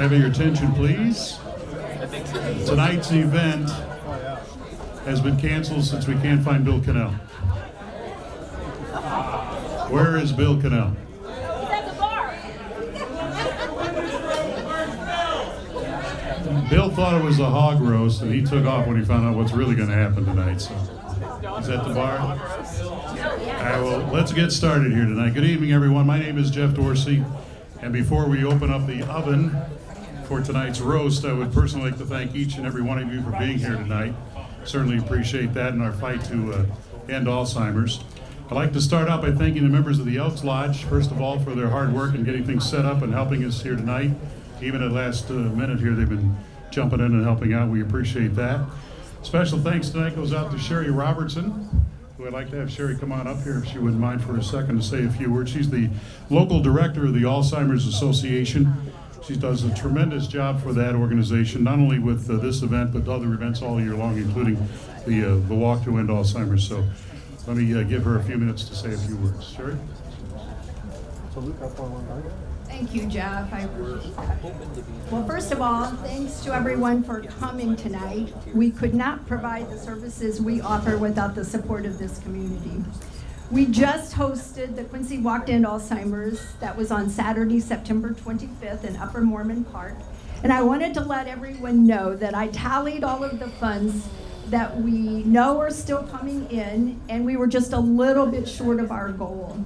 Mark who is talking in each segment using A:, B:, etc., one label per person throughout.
A: Can I have your attention, please? Tonight's event has been canceled since we can't find Bill Cannell. Where is Bill Cannell?
B: He's at the bar.
A: Bill thought it was a hog roast, and he took off when he found out what's really going to happen tonight. So, he's at the bar. All right, well, let's get started here tonight. Good evening, everyone. My name is Jeff Dorsey, and before we open up the oven for tonight's roast, I would personally like to thank each and every one of you for being here tonight. Certainly appreciate that in our fight to end Alzheimer's. I'd like to start out by thanking the members of the Elks Lodge, first of all, for their hard work in getting things set up and helping us here tonight. Even at last minute here, they've been jumping in and helping out. We appreciate that. Special thanks tonight goes out to Sherry Robertson, who I'd like to have Sherry come on up here if she wouldn't mind for a second to say a few words. She's the local director of the Alzheimer's Association. She does a tremendous job for that organization, not only with this event, but other events all year long, including the Walk to End Alzheimer's. So let me give her a few minutes to say a few words. Sherry?
C: Thank you, Jeff. I appreciate that. Well, first of all, thanks to everyone for coming tonight. We could not provide the services we offer without the support of this community. We just hosted the Quincy Walk to End Alzheimer's. That was on Saturday, September 25th in Upper Mormon Park. And I wanted to let everyone know that I tallied all of the funds that we know are still coming in, and we were just a little bit short of our goal.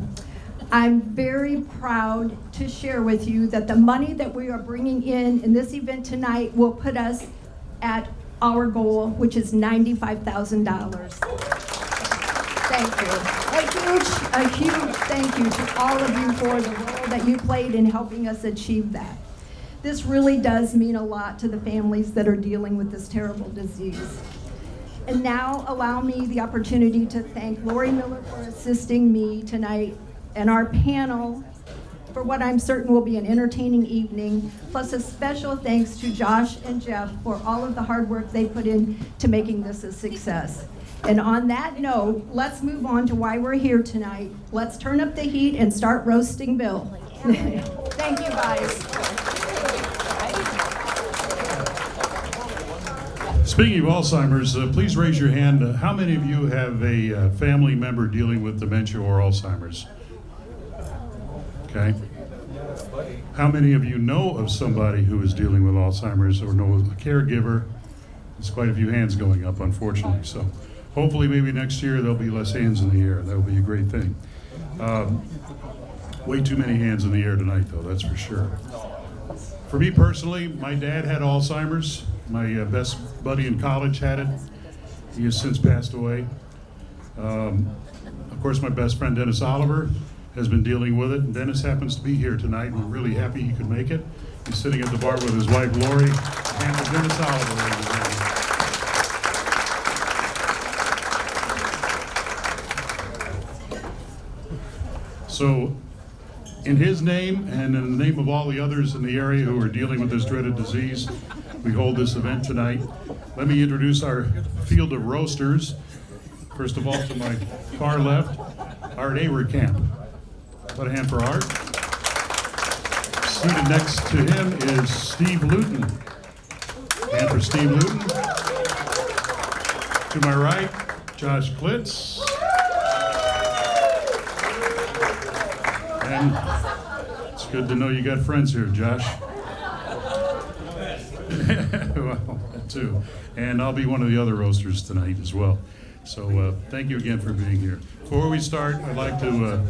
C: I'm very proud to share with you that the money that we are bringing in this event tonight will put us at our goal, which is $95,000. Thank you. A huge thank you to all of you for the role that you played in helping us achieve that. This really does mean a lot to the families that are dealing with this terrible disease. And now allow me the opportunity to thank Lori Miller for assisting me tonight and our panel for what I'm certain will be an entertaining evening, plus a special thanks to Josh and Jeff for all of the hard work they put in to making this a success. And on that note, let's move on to why we're here tonight. Let's turn up the heat and start roasting Bill. Thank you, guys.
A: Speaking of Alzheimer's, please raise your hand. How many of you have a family member dealing with dementia or Alzheimer's? Okay. How many of you know of somebody who is dealing with Alzheimer's or know a caregiver? There's quite a few hands going up, unfortunately. So hopefully maybe next year there'll be less hands in the air. That would be a great thing. Way too many hands in the air tonight, though, that's for sure. For me personally, my dad had Alzheimer's. My best buddy in college had it. He has since passed away. Of course, my best friend, Dennis Oliver, has been dealing with it. And Dennis happens to be here tonight. We're really happy he could make it. He's sitting at the bar with his wife, Lori, and with Dennis Oliver. So, in his name and in the name of all the others in the area who are dealing with this dreaded disease, we hold this event tonight. Let me introduce our field of roasters. First of all, to my far left, Art Avercamp. Put a hand for Art. Seated next to him is Steve Luton. Hand for Steve Luton. To my right, Josh Klitz. And it's good to know you got friends here, Josh. Well, that too. And I'll be one of the other roasters tonight as well. So thank you again for being here. Before we start, I'd like to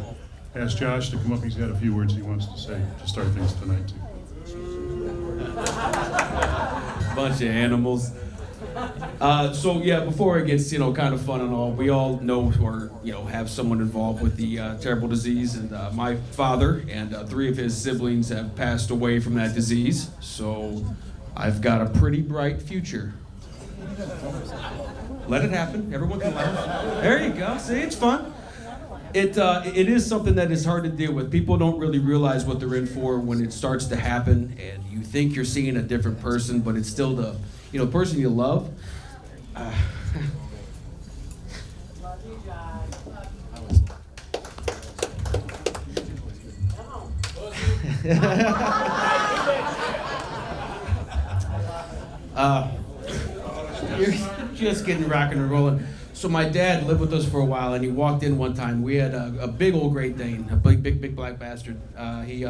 A: ask Josh to come up. He's got a few words he wants to say to start things tonight, too.
D: Bunch of animals. So yeah, before it gets kind of fun and all, we all know or have someone involved with the terrible disease, and my father and 3 of his siblings have passed away from that disease. So I've got a pretty bright future. Let it happen. Everyone can laugh. There you go. See, it's fun. It is something that is hard to deal with. People don't really realize what they're in for when it starts to happen, and you think you're seeing a different person, but it's still the person you love.
B: Love you, Josh.
D: You're just getting rocking and rolling. So my dad lived with us for a while, and he walked in one time. We had a big old Great Dane, a big black bastard. He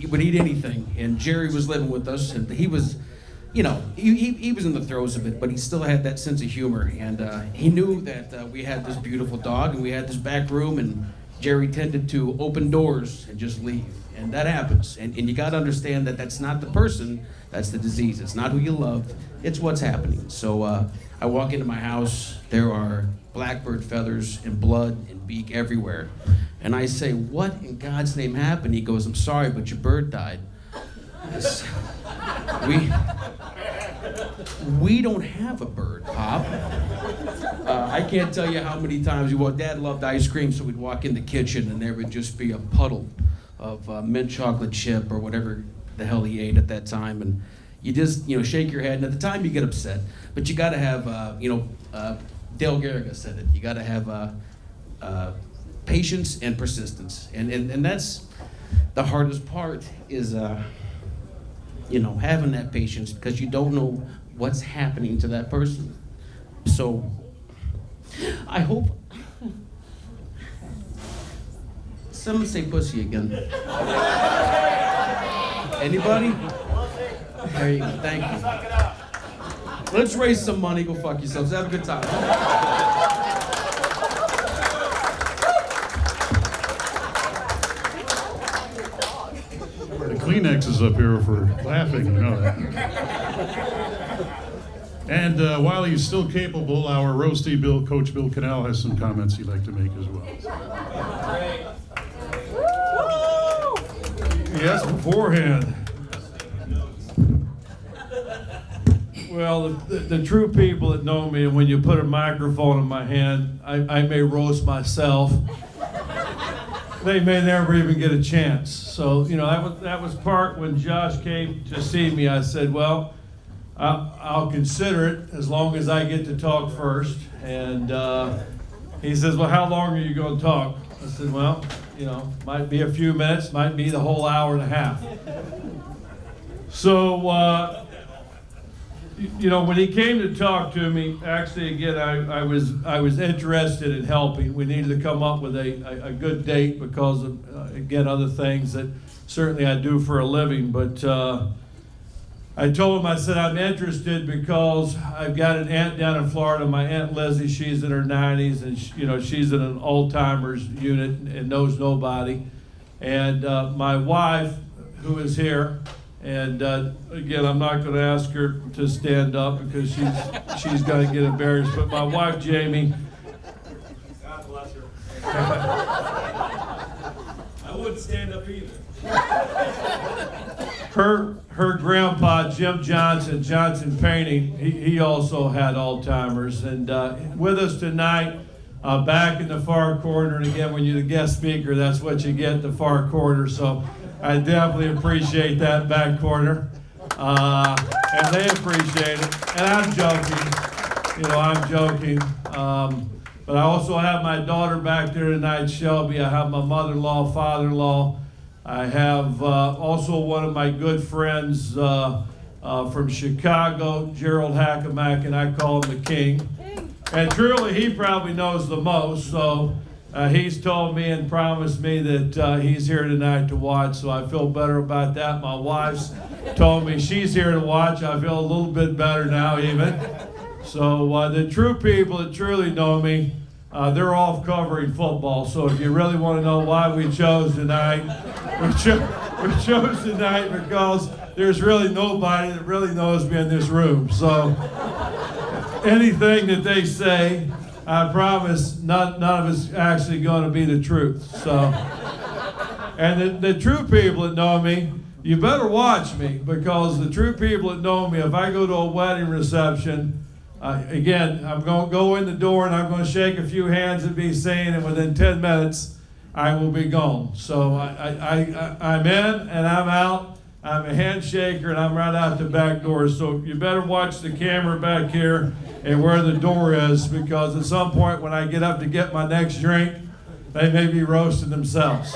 D: would eat anything, and Jerry was living with us, and he was, you know, he was in the throes of it, but he still had that sense of humor, and he knew that we had this beautiful dog, and we had this back room, and Jerry tended to open doors and just leave, and that happens, and you got to understand that that's not the person, that's the disease. It's not who you love, it's what's happening. So I walk into my house, there are blackbird feathers and blood and beak everywhere, and I say, "What in God's name happened?" He goes, "I'm sorry, but your bird died." We don't have a bird, Pop. I can't tell you how many times Dad loved ice cream, so we'd walk in the kitchen and there would just be a puddle of mint chocolate chip or whatever the hell he ate at that time, and you just shake your head. And at the time you get upset, but you got to have Dale Garriga said it. You got to have patience and persistence, and that's the hardest part is having that patience, because you don't know what's happening to that person. So I hope someone say pussy again. Anybody? There you go. Thank you. Let's raise some money. Go fuck yourselves. Have a good time.
A: The Kleenex is up here for laughing, you know that. And while he's still capable, our roasty Coach Bill Cannell, has some comments he'd like to make as well.
E: Yes, beforehand. Well, the true people that know me, and when you put a microphone in my hand, I may roast myself. They may never even get a chance. So, that was part when Josh came to see me. I said, well, I'll consider it as long as I get to talk first. And he says, well, how long are you going to talk? I said, well, might be a few minutes, might be the whole hour and a half. So, when he came to talk to me, actually, again, I was interested in helping. We needed to come up with a good date because of, again, other things that certainly I do for a living. But I told him, I said, I'm interested because I've got an aunt down in Florida, my Aunt Lizzie. She's in her 90s, and she's in an Alzheimer's unit and knows nobody. And my wife, who is here, and again, I'm not going to ask her to stand up because she's going to get embarrassed. But my wife, Jamie. God bless her. I wouldn't stand up either. Her grandpa, Jim Johnson Painting, he also had Alzheimer's. And with us tonight, back in the far corner, and again, when you're the guest speaker, that's what you get, the far corner. So I definitely appreciate that back corner. And they appreciate it. And I'm joking. But I also have my daughter back there tonight, Shelby. I have my mother-in-law, father-in-law. I have also one of my good friends from Chicago, Gerald Hackamack, and I call him the King. And truly, he probably knows the most, so he's told me and promised me that he's here tonight to watch, so I feel better about that. My wife's told me she's here to watch. I feel a little bit better now even. So the true people that truly know me, they're off covering football. So if you really want to know why we chose tonight, we chose tonight because there's really nobody that really knows me in this room. So anything that they say, I promise none of it's actually going to be the truth. So, and the true people that know me, you better watch me, because the true people that know me, if I go to a wedding reception, again, I'm going to go in the door and I'm going to shake a few hands and be seen, and within 10 minutes, I will be gone. So I'm in and I'm out. I'm a handshaker and I'm right out the back door. So you better watch the camera back here and where the door is, because at some point when I get up to get my next drink, they may be roasting themselves.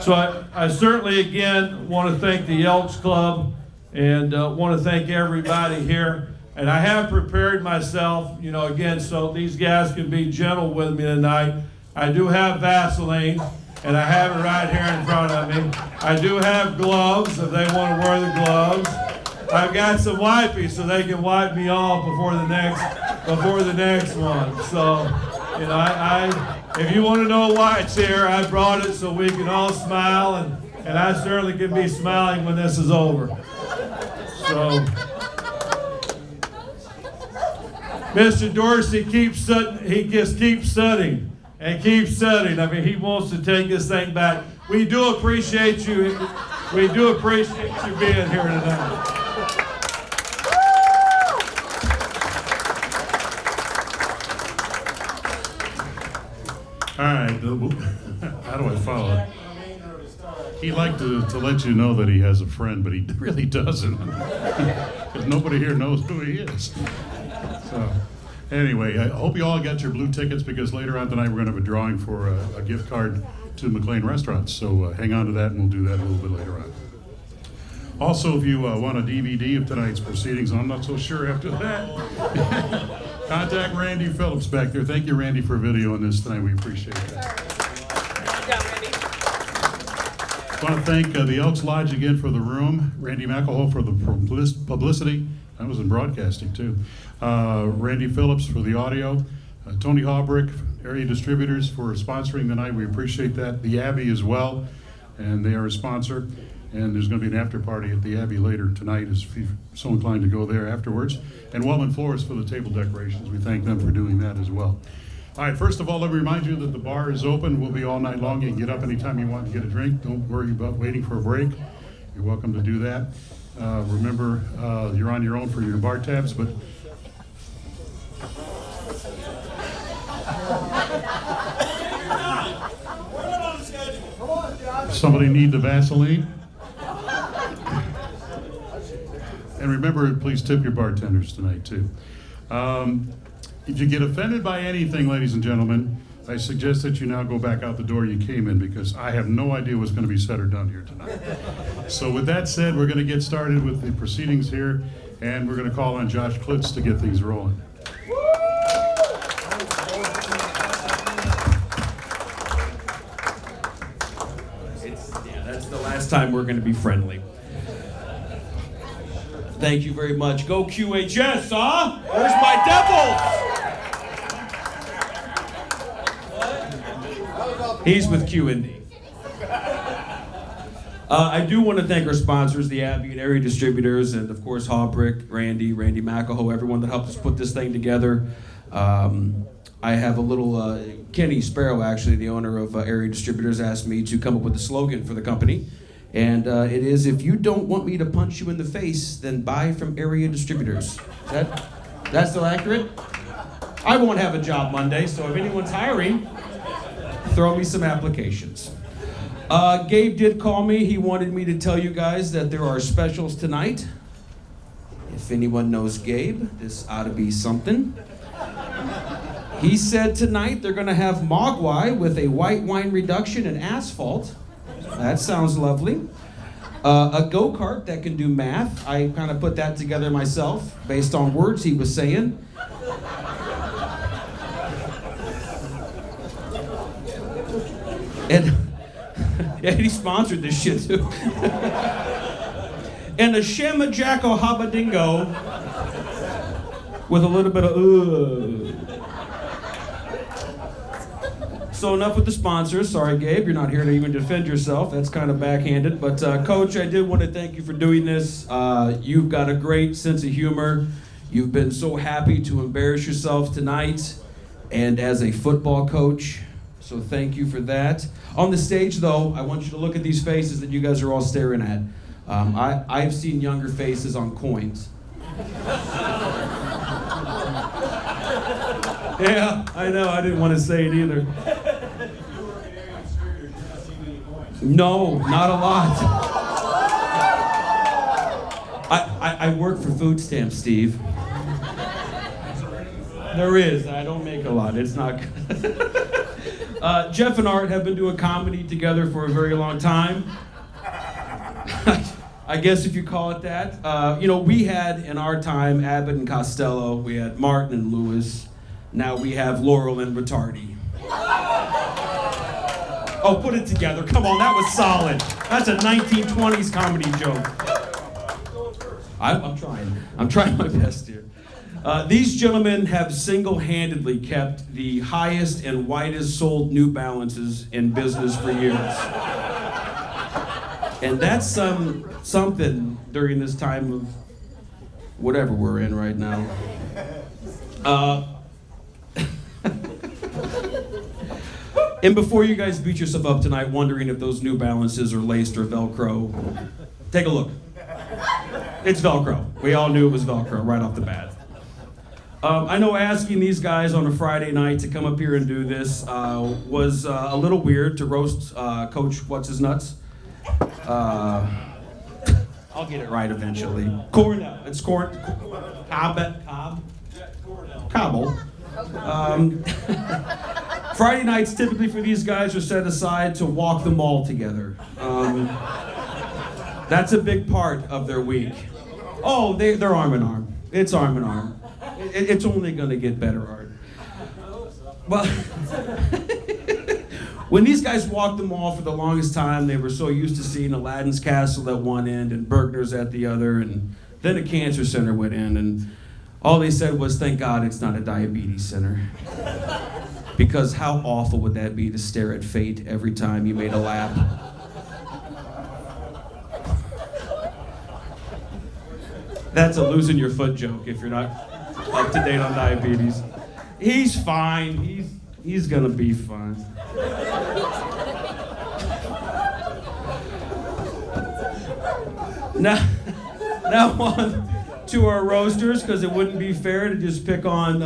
E: So I certainly, again, want to thank the Elks Club. and want to thank everybody here. And I have prepared myself, again, so these guys can be gentle with me tonight. I do have Vaseline, and I have it right here in front of me. I do have gloves if they want to wear the gloves. I've got some wipes so they can wipe me off before the next one. So, if you want to know why it's here, I brought it so we can all smile, and I certainly can be smiling when this is over. So, Mr. Dorsey he just keeps studying and keeps studying. I mean, he wants to take this thing back. We do appreciate you. We do appreciate you being here tonight.
A: All right, how do I follow it? He'd like to let you know that he has a friend, but he really doesn't. Because nobody here knows who he is. So, anyway, I hope you all got your blue tickets, because later on tonight we're going to have a drawing for a gift card to McLean Restaurants. So hang on to that, and we'll do that a little bit later on. Also, if you want a DVD of tonight's proceedings, I'm not so sure after that. Contact Randy Phillips back there. Thank you, Randy, for videoing this tonight. We appreciate that. I want to thank the Elks Lodge again for the room, Randy McElhoe for the publicity. I was in broadcasting too. Randy Phillips for the audio. Tony Hawbrick, Area Distributors, for sponsoring the night. We appreciate that. The Abbey as well, and they are a sponsor. And there's going to be an after party at the Abbey later tonight, if you're so inclined to go there afterwards. And Wellman Flores for the table decorations. We thank them for doing that as well. All right, first of all, let me remind you that the bar is open. We'll be all night long. You can get up anytime you want to get a drink. Don't worry about waiting for a break. You're welcome to do that. Remember, you're on your own for your bar tabs, but somebody need the Vaseline? And remember, please tip your bartenders tonight, too. If you get offended by anything, ladies and gentlemen, I suggest that you now go back out the door you came in, because I have no idea what's going to be said or done here tonight. So with that said, we're going to get started with the proceedings here, and we're going to call on Josh Klitz to get things rolling.
D: That's the last time we're going to be friendly. Thank you very much. Go QHS, huh? Where's my Devils? He's with QND. I do want to thank our sponsors, the Abbey and Area Distributors, and of course Hawbrick, Randy McElhoe, everyone that helped us put this thing together. I have a little, Kenny Sparrow, actually, the owner of Area Distributors, asked me to come up with a slogan for the company. And it is, if you don't want me to punch you in the face, then buy from Area Distributors. That's still accurate? I won't have a job Monday, so if anyone's hiring, throw me some applications. Gabe did call me. He wanted me to tell you guys that there are specials tonight. If anyone knows Gabe, this ought to be something. He said tonight they're going to have Mogwai with a white wine reduction and asphalt. That sounds lovely. A go-kart that can do math. I kind of put that together myself based on words he was saying. And yeah, he sponsored this shit too. And a Shema Jacko Habadingo with a little bit of So enough with the sponsors. Sorry, Gabe, you're not here to even defend yourself. That's kind of backhanded. But Coach, I did want to thank you for doing this. You've got a great sense of humor. You've been so happy to embarrass yourself tonight, and as a football coach. So thank you for that. On the stage, though, I want you to look at these faces that you guys are all staring at. I've seen younger faces on coins. Yeah, I know. I didn't want to say it either. No, not a lot. I work for food stamps, Steve. There is. I don't make a lot. It's not good. Jeff and Art have been doing comedy together for a very long time. I I guess if you call it that. We had in our time Abbott and Costello, we had Martin and Lewis. Now we have Laurel and Retardi. Oh, put it together. Come on, that was solid. That's a 1920s comedy joke. I'm trying. I'm trying my best here. These gentlemen have single-handedly kept the highest and widest sold New Balances in business for years. And that's something during this time of whatever we're in right now. And before you guys beat yourself up tonight wondering if those New Balances are laced or Velcro, take a look. It's Velcro. We all knew it was Velcro right off the bat. I know asking these guys on a Friday night to come up here and do this was a little weird to roast Coach What's-His-Nuts. I'll get it right eventually. Cornell. It's Cobble. Friday nights typically for these guys are set aside to walk the mall together. That's a big part of their week. Oh, they're arm in arm. It's arm in arm. It's only going to get better, Art. Well, when these guys walked the mall for the longest time, they were so used to seeing Aladdin's Castle at one end and Bergner's at the other, and then a cancer center went in, and all they said was, thank God it's not a diabetes center. Because how awful would that be to stare at fate every time you made a lap? That's a losing your foot joke if you're not up to date on diabetes. He's fine. He's gonna be fine. Now on to our roasters, because it wouldn't be fair to just pick on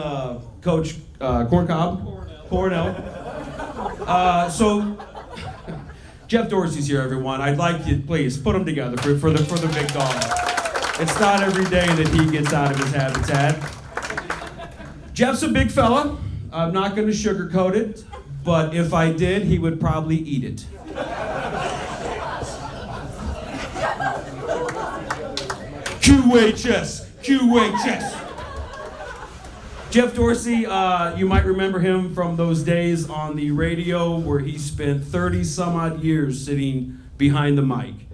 D: Coach Cornell. So Jeff Dorsey's here, everyone. I'd like you, please, put them together for the big dog. It's not every day that he gets out of his habitat. Jeff's a big fella. I'm not going to sugarcoat it, but if I did, he would probably eat it. QHS. Jeff Dorsey, you might remember him from those days on the radio where he spent 30 some odd years sitting behind the mic.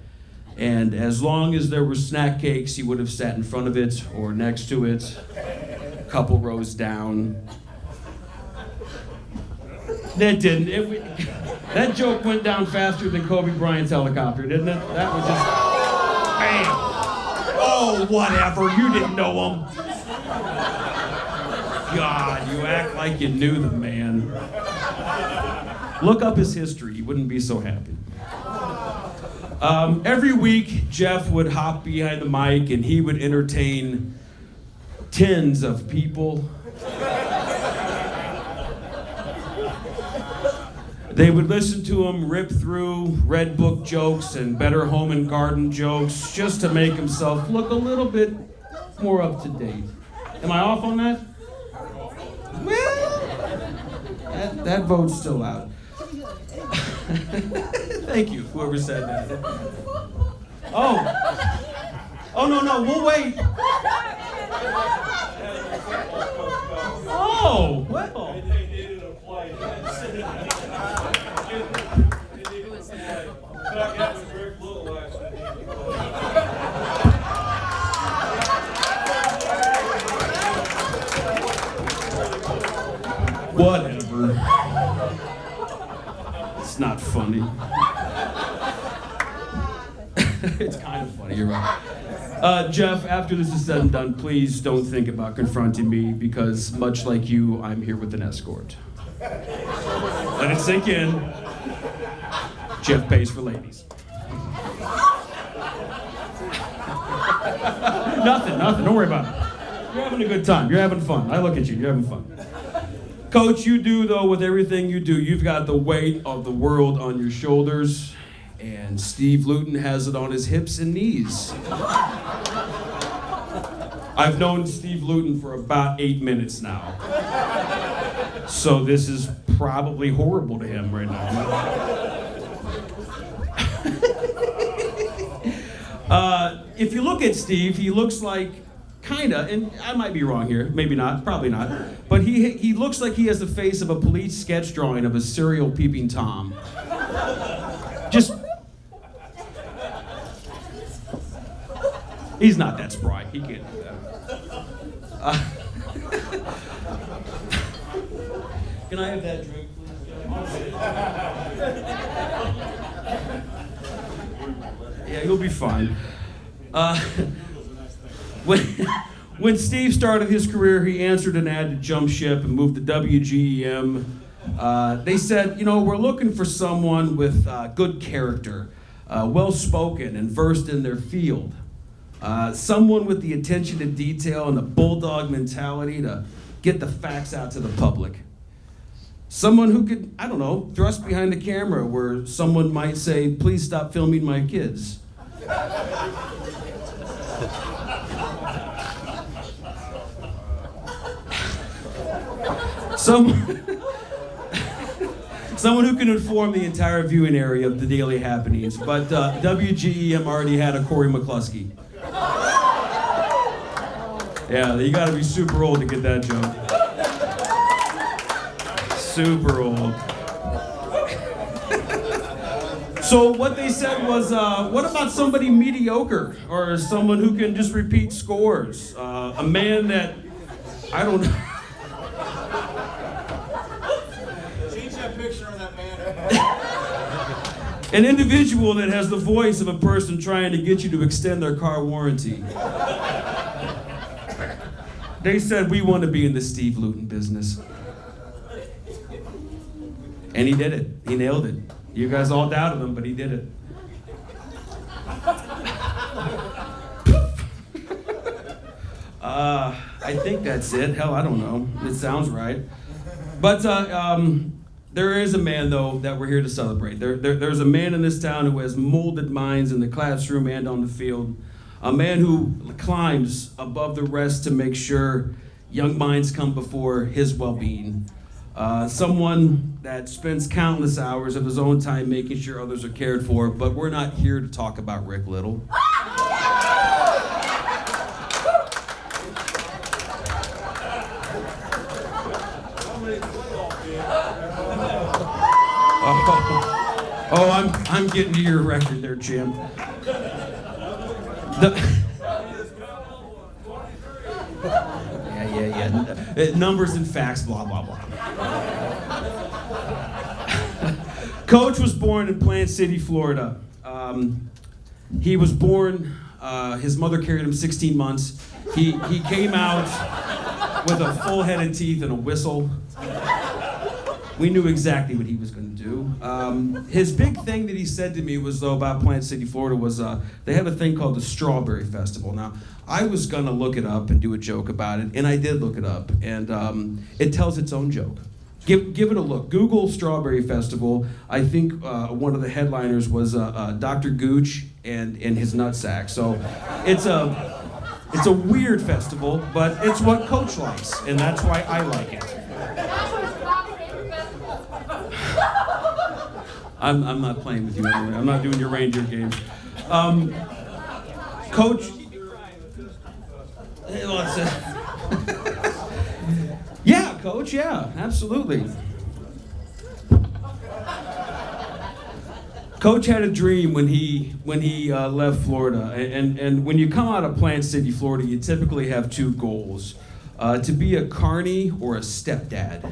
D: And as long as there were snack cakes, he would have sat in front of it or next to it, a couple rows down. That didn't. That joke went down faster than Kobe Bryant's helicopter, didn't it? That was just, bam. Oh, whatever. You didn't know him. God, you act like you knew the man. Look up his history. You wouldn't be so happy. Every week, Jeff would hop behind the mic and he would entertain tens of people. They would listen to him rip through Red Book jokes and Better Home and Garden jokes just to make himself look a little bit more up to date. Am I off on that? Well, that vote's still out. Thank you, whoever said that. Oh, no, we'll wait. Oh, well. Whatever. It's not funny. It's kind of funny, you're right. Jeff, after this is said and done, please don't think about confronting me because much like you, I'm here with an escort. Let it sink in. Jeff pays for ladies. Nothing. Don't worry about it. You're having a good time. You're having fun. I look at you. You're having fun. Coach, you do, though, with everything you do, you've got the weight of the world on your shoulders, and Steve Luton has it on his hips and knees. I've known Steve Luton for about 8 minutes now. So this is probably horrible to him right now. if you look at Steve, he looks like, kinda, and I might be wrong here, maybe not, probably not, but he looks like he has the face of a police sketch drawing of a serial peeping Tom. Just, he's not that spry. He can't do that. Can I have that drink, please? Yeah, you'll be fine. When Steve started his career, he answered an ad to jump ship and moved to WGEM. They said, you know, we're looking for someone with good character, well-spoken and versed in their field. Someone with the attention to detail and the bulldog mentality to get the facts out to the public. Someone who could, I don't know, thrust behind the camera where someone might say, please stop filming my kids. Someone who can inform the entire viewing area of the daily happenings, but WGEM already had a Corey McCluskey. Yeah, you gotta be super old to get that joke. Super old. So what they said was, what about somebody mediocre or someone who can just repeat scores? A man that, I don't know.
F: Change that picture of that man.
D: An individual that has the voice of a person trying to get you to extend their car warranty. They said, we want to be in the Steve Luton business. And he did it. He nailed it. You guys all doubted him, but he did it. I think that's it. Hell, I don't know. It sounds right. But there is a man, though, that we're here to celebrate. There's a man in this town who has molded minds in the classroom and on the field. A man who climbs above the rest to make sure young minds come before his well-being. Someone that spends countless hours of his own time making sure others are cared for, but we're not here to talk about Rick Little. Oh, I'm getting to your record there, Jim. Yeah. Numbers and facts, blah, blah, blah. Coach was born in Plant City, Florida. He was born, his mother carried him 16 months. He came out with a full head of teeth and a whistle. We knew exactly what he was going to do. His big thing that he said to me was, though, about Plant City, Florida, was they have a thing called the Strawberry Festival. Now, I was going to look it up and do a joke about it, and I did look it up, and it tells its own joke. Give it a look. Google Strawberry Festival. I think one of the headliners was Dr. Gooch and his nutsack. So it's a weird festival, but it's what Coach likes, and that's why I like it. I'm not playing with you anyway. I'm not doing your reindeer games. Coach. Yeah, Coach. Yeah, absolutely. Coach had a dream when he left Florida, and when you come out of Plant City, Florida, you typically have two goals: to be a carny or a stepdad.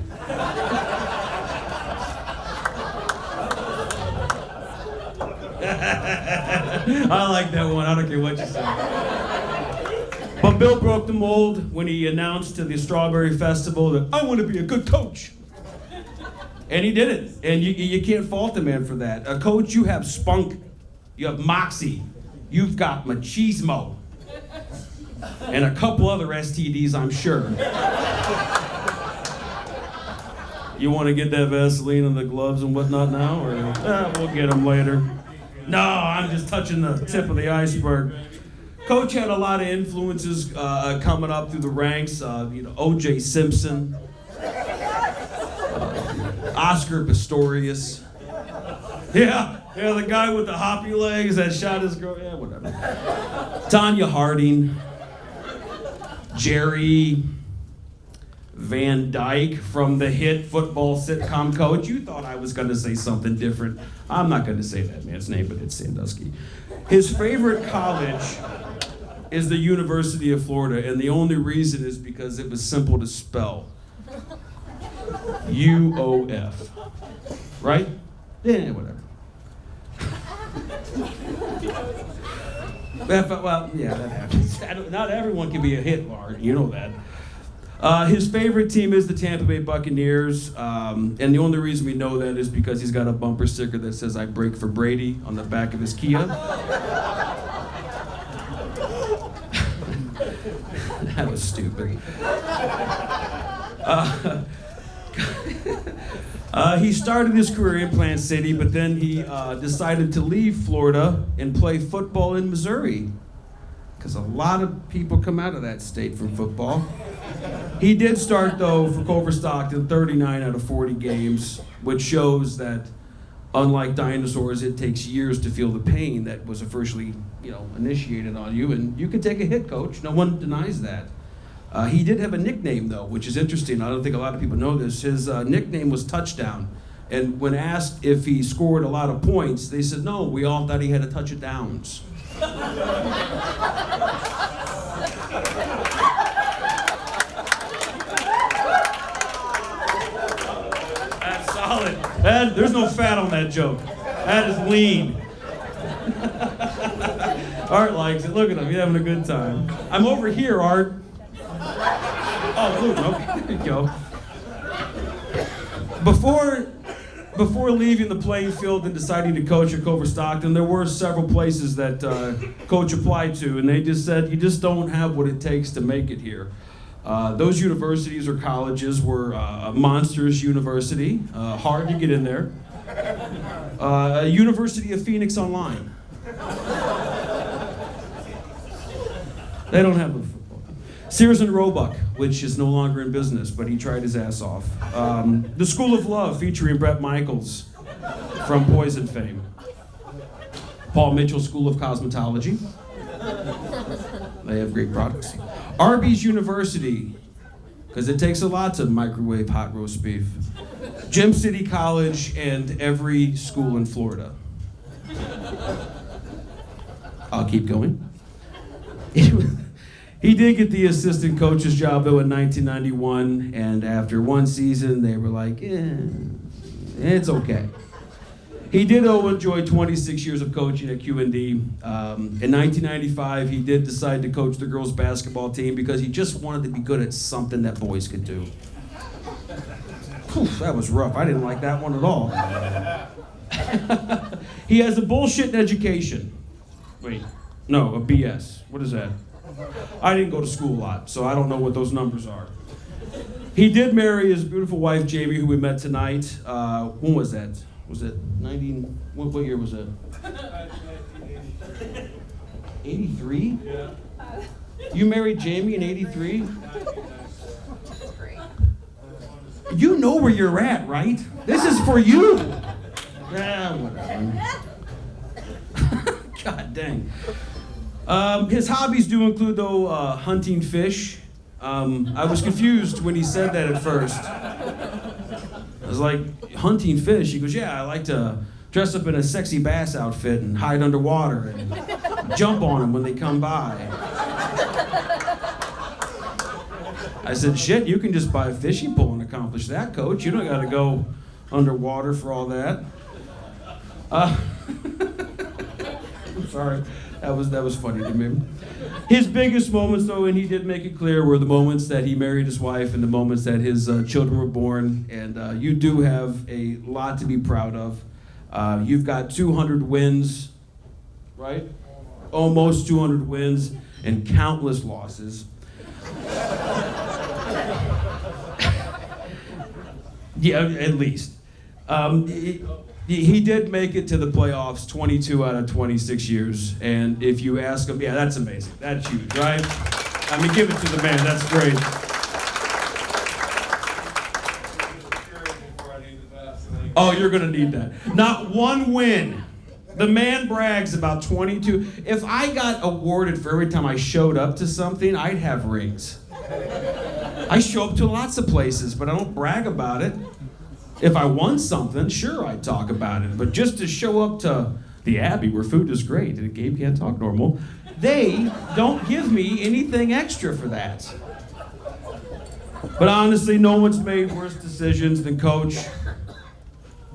D: I like that one. I don't care what you say. But Bill broke the mold when he announced to the Strawberry Festival that I want to be a good coach. And he did it. And you can't fault the man for that. Coach, you have spunk. You have moxie. You've got machismo. And a couple other STDs, I'm sure. You want to get that Vaseline and the gloves and whatnot now? Or we'll get them later. No, I'm just touching the tip of the iceberg. Coach had a lot of influences coming up through the ranks. O.J. Simpson, Oscar Pistorius, Yeah, the guy with the hoppy legs that shot his girl. Yeah, whatever. Tanya Harding, Jerry Van Dyke from the hit football sitcom Coach. You thought I was going to say something different. I'm not going to say that man's name, but it's Sandusky. His favorite college is the University of Florida, and the only reason is because it was simple to spell. UOF. Right? Yeah, whatever. Well, yeah, that happens. Not everyone can be a hit, Lard. You know that. His favorite team is the Tampa Bay Buccaneers, and the only reason we know that is because he's got a bumper sticker that says "I break for Brady" on the back of his Kia. That was stupid. He started his career in Plant City, but then he decided to leave Florida and play football in Missouri, because a lot of people come out of that state from football. He did start, though, for Culver Stockton 39 out of 40 games, which shows that, unlike dinosaurs, it takes years to feel the pain that was officially, initiated on you. And you can take a hit, Coach. No one denies that. He did have a nickname, though, which is interesting. I don't think a lot of people know this. His nickname was Touchdown. And when asked if he scored a lot of points, they said, no, we all thought he had a touch of downs. That's solid. There's no fat on that joke. That is lean. Art likes it. Look at him. He's having a good time. I'm over here, Art. Oh, look. Okay, there you go. Before leaving the playing field and deciding to coach at Culver Stockton, there were several places that Coach applied to, and they just said, you just don't have what it takes to make it here. Those universities or colleges were Monsters University, hard to get in there. University of Phoenix Online. They don't have a football. Sears and Roebuck, which is no longer in business, but he tried his ass off. The School of Love, featuring Bret Michaels from Poison fame. Paul Mitchell School of Cosmetology. They have great products. Arby's University, because it takes a lot to microwave hot roast beef. Gem City College, and every school in Florida. I'll keep going. He did get the assistant coach's job, though, in 1991, and after one season, they were like, it's okay. He did, though, enjoy 26 years of coaching at QND. In 1995, he did decide to coach the girls' basketball team because he just wanted to be good at something that boys could do. Oof, that was rough. I didn't like that one at all. He has a bullshit education. Wait, no, a BS. What is that? I didn't go to school a lot, so I don't know what those numbers are. He did marry his beautiful wife, Jamie, who we met tonight. When was that? Was it 19, what year was it? 83? Yeah. You married Jamie in 83? You know where you're at, right? This is for you. Yeah, whatever. God dang. His hobbies do include, though, hunting fish. I was confused when he said that at first. I was like, hunting fish? He goes, yeah, I like to dress up in a sexy bass outfit and hide underwater and jump on them when they come by. I said, shit, you can just buy a fishing pole and accomplish that, Coach. You don't got to go underwater for all that. I'm sorry. That was funny to me. His biggest moments, though, and he did make it clear, were the moments that he married his wife and the moments that his children were born. And you do have a lot to be proud of. You've got 200 wins, right? Almost 200 wins and countless losses. Yeah, at least. He did make it to the playoffs 22 out of 26 years. And if you ask him, yeah, that's amazing. That's huge, right? I mean, give it to the man. That's great. Oh, you're going to need that. Not one win. The man brags about 22. If I got awarded for every time I showed up to something, I'd have rings. I show up to lots of places, but I don't brag about it. If I won something, sure, I'd talk about it. But just to show up to the Abbey, where food is great, and Gabe can't talk normal, they don't give me anything extra for that. But honestly, no one's made worse decisions than Coach.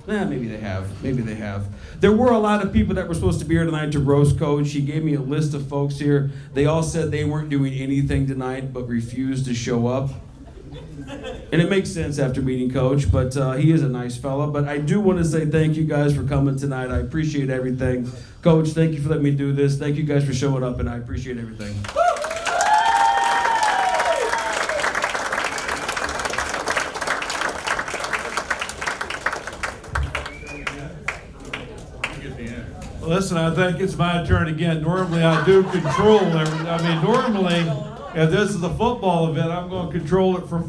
D: Maybe they have. Maybe they have. There were a lot of people that were supposed to be here tonight to roast Coach. He gave me a list of folks here. They all said they weren't doing anything tonight but refused to show up. And it makes sense after meeting Coach, but he is a nice fella. But I do want to say thank you guys for coming tonight. I appreciate everything. Coach, thank you for letting me do this. Thank you guys for showing up, and I appreciate everything.
E: Listen, I think it's my turn again. Normally I do control everything. I mean, normally, if this is a football event, I'm going to control it from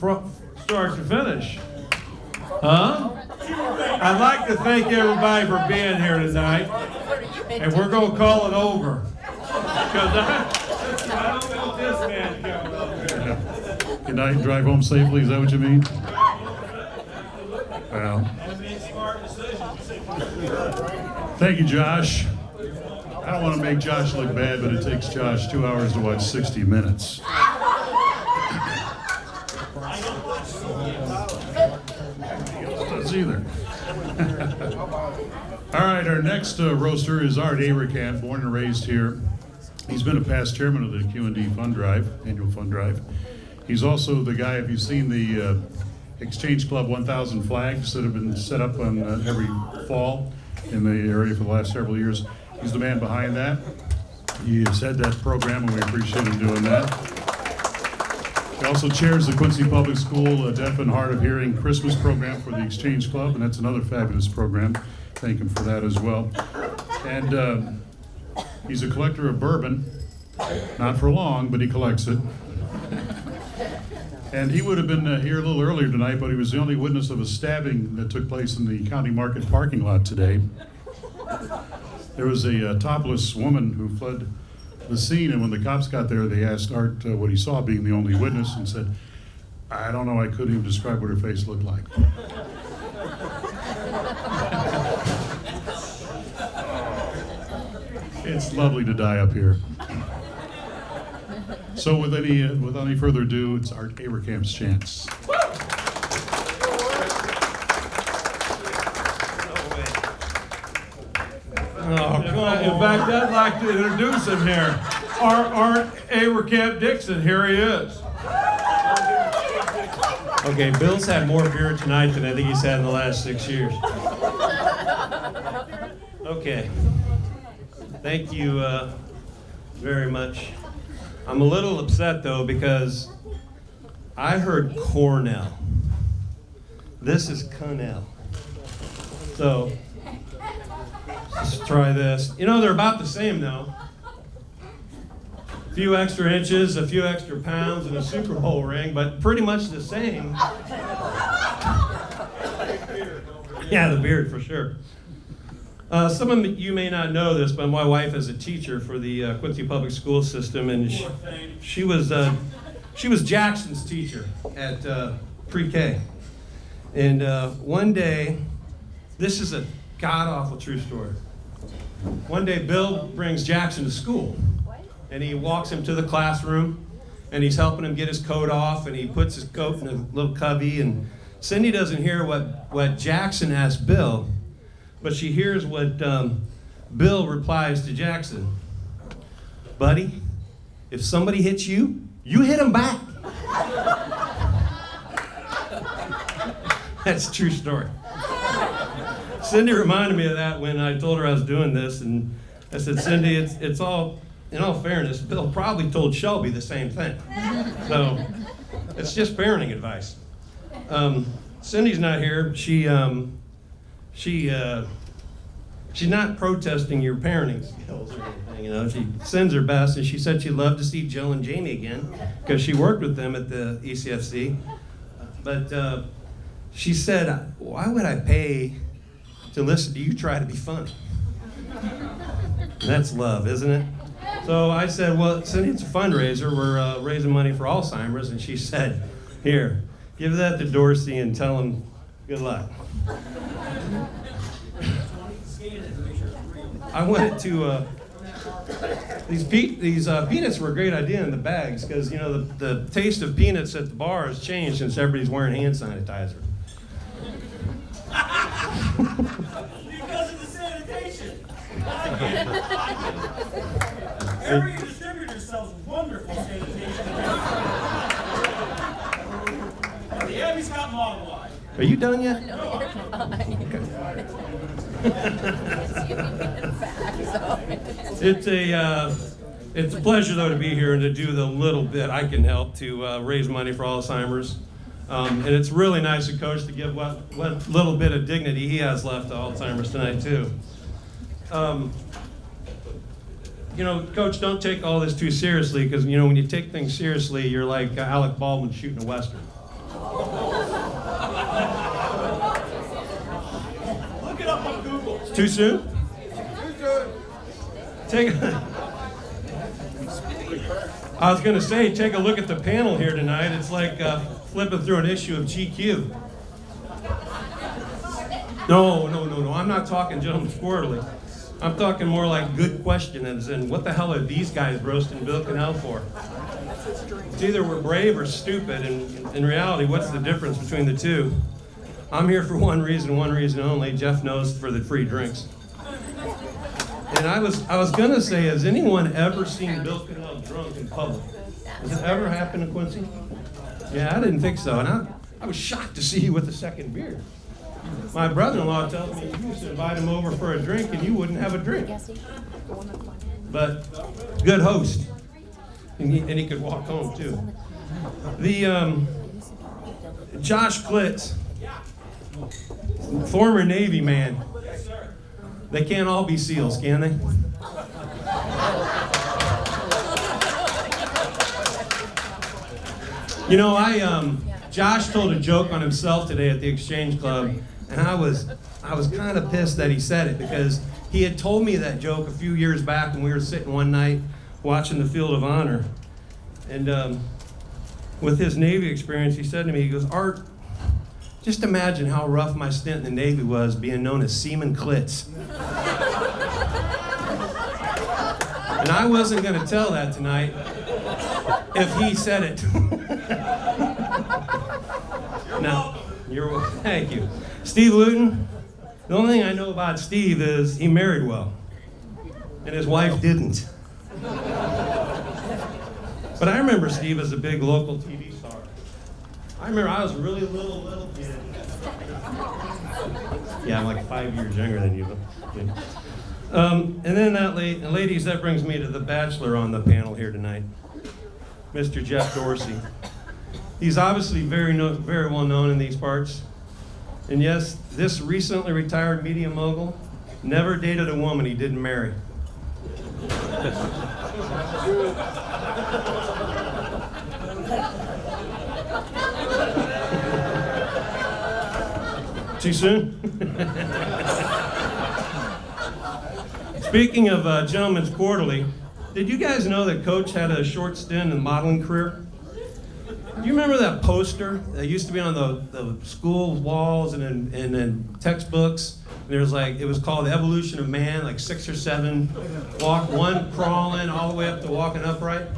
E: start to finish. Huh? I'd like to thank everybody for being here tonight. And we're going to call it over. Because I don't know this man coming over here.
A: Good night, drive home safely, is that what you mean? Well, thank you, Josh. I don't want to make Josh look bad, but it takes Josh 2 hours to watch 60 Minutes. Does either. All right, our next roaster is Art Averkamp, born and raised here. He's been a past chairman of the Q&D Fund Drive, annual fund drive. He's also the guy, if you've seen the Exchange Club 1,000 flags that have been set up on every fall in the area for the last several years. He's the man behind that. He has had that program, and we appreciate him doing that. He also chairs the Quincy Public School Deaf and Hard of Hearing Christmas program for the Exchange Club, and that's another fabulous program. Thank him for that as well. And he's a collector of bourbon. Not for long, but he collects it. And he would have been here a little earlier tonight, but he was the only witness of a stabbing that took place in the County Market parking lot today. There was a topless woman who fled the scene, and when the cops got there, they asked Art what he saw, being the only witness, and said, I don't know, I couldn't even describe what her face looked like. It's lovely to die up here. So without any further ado, it's Art Averkamp's chance.
E: Oh, come on. In fact, I'd like to introduce him here. Art Averkamp Dixon, here he is.
G: Okay, Bill's had more beer tonight than I think he's had in the last 6 years. Okay. Thank you very much. I'm a little upset though because I heard Cornell. This is Connell. So let's try this. You know, they're about the same though. A few extra inches, a few extra pounds, and a Super Bowl ring, but pretty much the same. Yeah, the beard for sure. Some of you may not know this, but my wife is a teacher for the Quincy Public School System, and she was Jackson's teacher at pre-K. And one day, this is a god-awful true story. One day, Bill brings Jackson to school, and he walks him to the classroom, and he's helping him get his coat off, and he puts his coat in a little cubby, and Cindy doesn't hear what Jackson asked Bill, but she hears what Bill replies to Jackson. Buddy, if somebody hits you, you hit them back. That's a true story. Cindy reminded me of that when I told her I was doing this, and I said, Cindy, it's all, in all fairness, Bill probably told Shelby the same thing. So it's just parenting advice. Cindy's not here. She's not protesting your parenting skills or anything, you know. She sends her best, and she said she'd love to see Jill and Jamie again because she worked with them at the ECFC. But she said, why would I pay to listen to you try to be funny. That's love, isn't it? So I said, well, since it's a fundraiser, we're raising money for Alzheimer's, and she said, here, give that to Dorsey and tell him good luck. I wanted to, these peanuts were a great idea in the bags, because, you know, the taste of peanuts at the bar has changed since everybody's wearing hand sanitizer.
F: Because of the sanitation. Area distributors sells wonderful sanitation. The Abbey's got long line.
G: Are you done yet? It's a pleasure, though, to be here and to do the little bit I can help to raise money for Alzheimer's. And it's really nice of Coach to give what little bit of dignity he has left to Alzheimer's tonight, too. You know, Coach, don't take all this too seriously, because, you know, when you take things seriously, you're like Alec Baldwin shooting a Western.
F: Look it up on Google.
G: It's too soon? I was going to say, take a look at the panel here tonight. It's like flipping through an issue of GQ. No. I'm not talking Gentleman's Quarterly. I'm talking more like Good Question, as in, what the hell are these guys roasting Bill Cannell for? It's either we're brave or stupid, and in reality, what's the difference between the two? I'm here for one reason only. Jeff knows, for the free drinks. And I was gonna say, has anyone ever seen Bill Cannell drunk in public? Has it ever happened to Quincy? Yeah, I didn't think so, and I was shocked to see you with the second beer. My brother-in-law tells me you used to invite him over for a drink and you wouldn't have a drink. But good host, and he could walk home too. The Josh Klitz, former Navy man. They can't all be SEALs, can they? You know, Josh told a joke on himself today at the Exchange Club, and I was kind of pissed that he said it, because he had told me that joke a few years back when we were sitting one night watching the Field of Honor. And with his Navy experience, he said to me, he goes, Art, just imagine how rough my stint in the Navy was, being known as Seaman Klitz. And I wasn't going to tell that tonight if he said it. No, thank you. Steve Luton, the only thing I know about Steve is he married well, and his wife didn't. But I remember Steve as a big local TV star. I remember I was a really little kid. Yeah, I'm like 5 years younger than you. And then ladies, that brings me to the bachelor on the panel here tonight, Mr. Jeff Dorsey. He's obviously very well known in these parts. And yes, this recently retired media mogul never dated a woman he didn't marry. Too soon? Speaking of Gentleman's Quarterly, did you guys know that Coach had a short stint in the modeling career? Do you remember that poster that used to be on the school walls and in textbooks? There's like, it was called The Evolution of Man, like 6 or 7, one crawling all the way up to walking upright.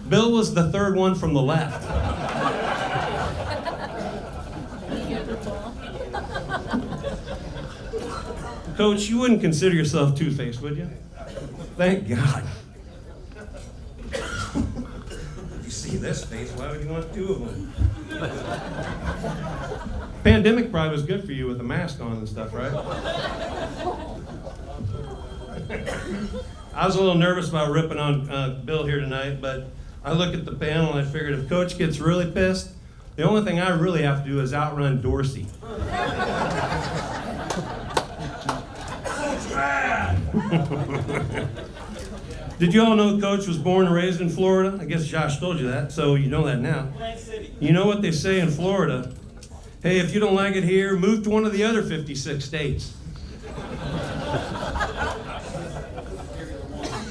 G: Bill was the third one from the left. Coach, you wouldn't consider yourself two-faced, would you? Thank God. You see this face, why would you want 2 of them? Pandemic probably was good for you with the mask on and stuff, right? I was a little nervous about ripping on Bill here tonight, but I look at the panel and I figured if Coach gets really pissed, the only thing I really have to do is outrun Dorsey. Did you all know Coach was born and raised in Florida? I guess Josh told you that, so you know that now. You know what they say in Florida? Hey, if you don't like it here, move to one of the other 56 states.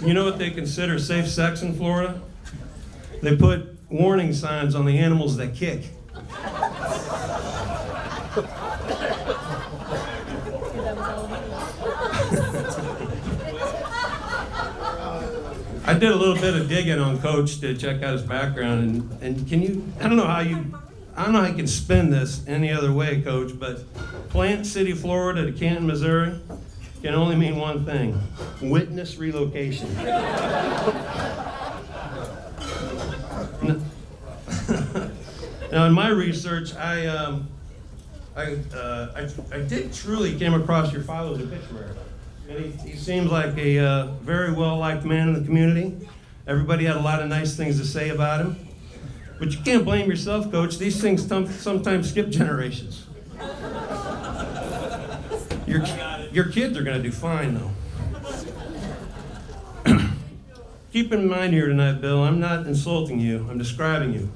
G: You know what they consider safe sex in Florida? They put warning signs on the animals that kick. I did a little bit of digging on Coach to check out his background, and can you, I don't know how you can spin this any other way, Coach, but Plant City, Florida to Canton, Missouri can only mean one thing: witness relocation. Now, in my research, I did truly came across your father's obituary. And he seems like a very well-liked man in the community. Everybody had a lot of nice things to say about him. But you can't blame yourself, Coach. These things sometimes skip generations. Your kids are going to do fine, though. Keep in mind here tonight, Bill, I'm not insulting you. I'm describing you.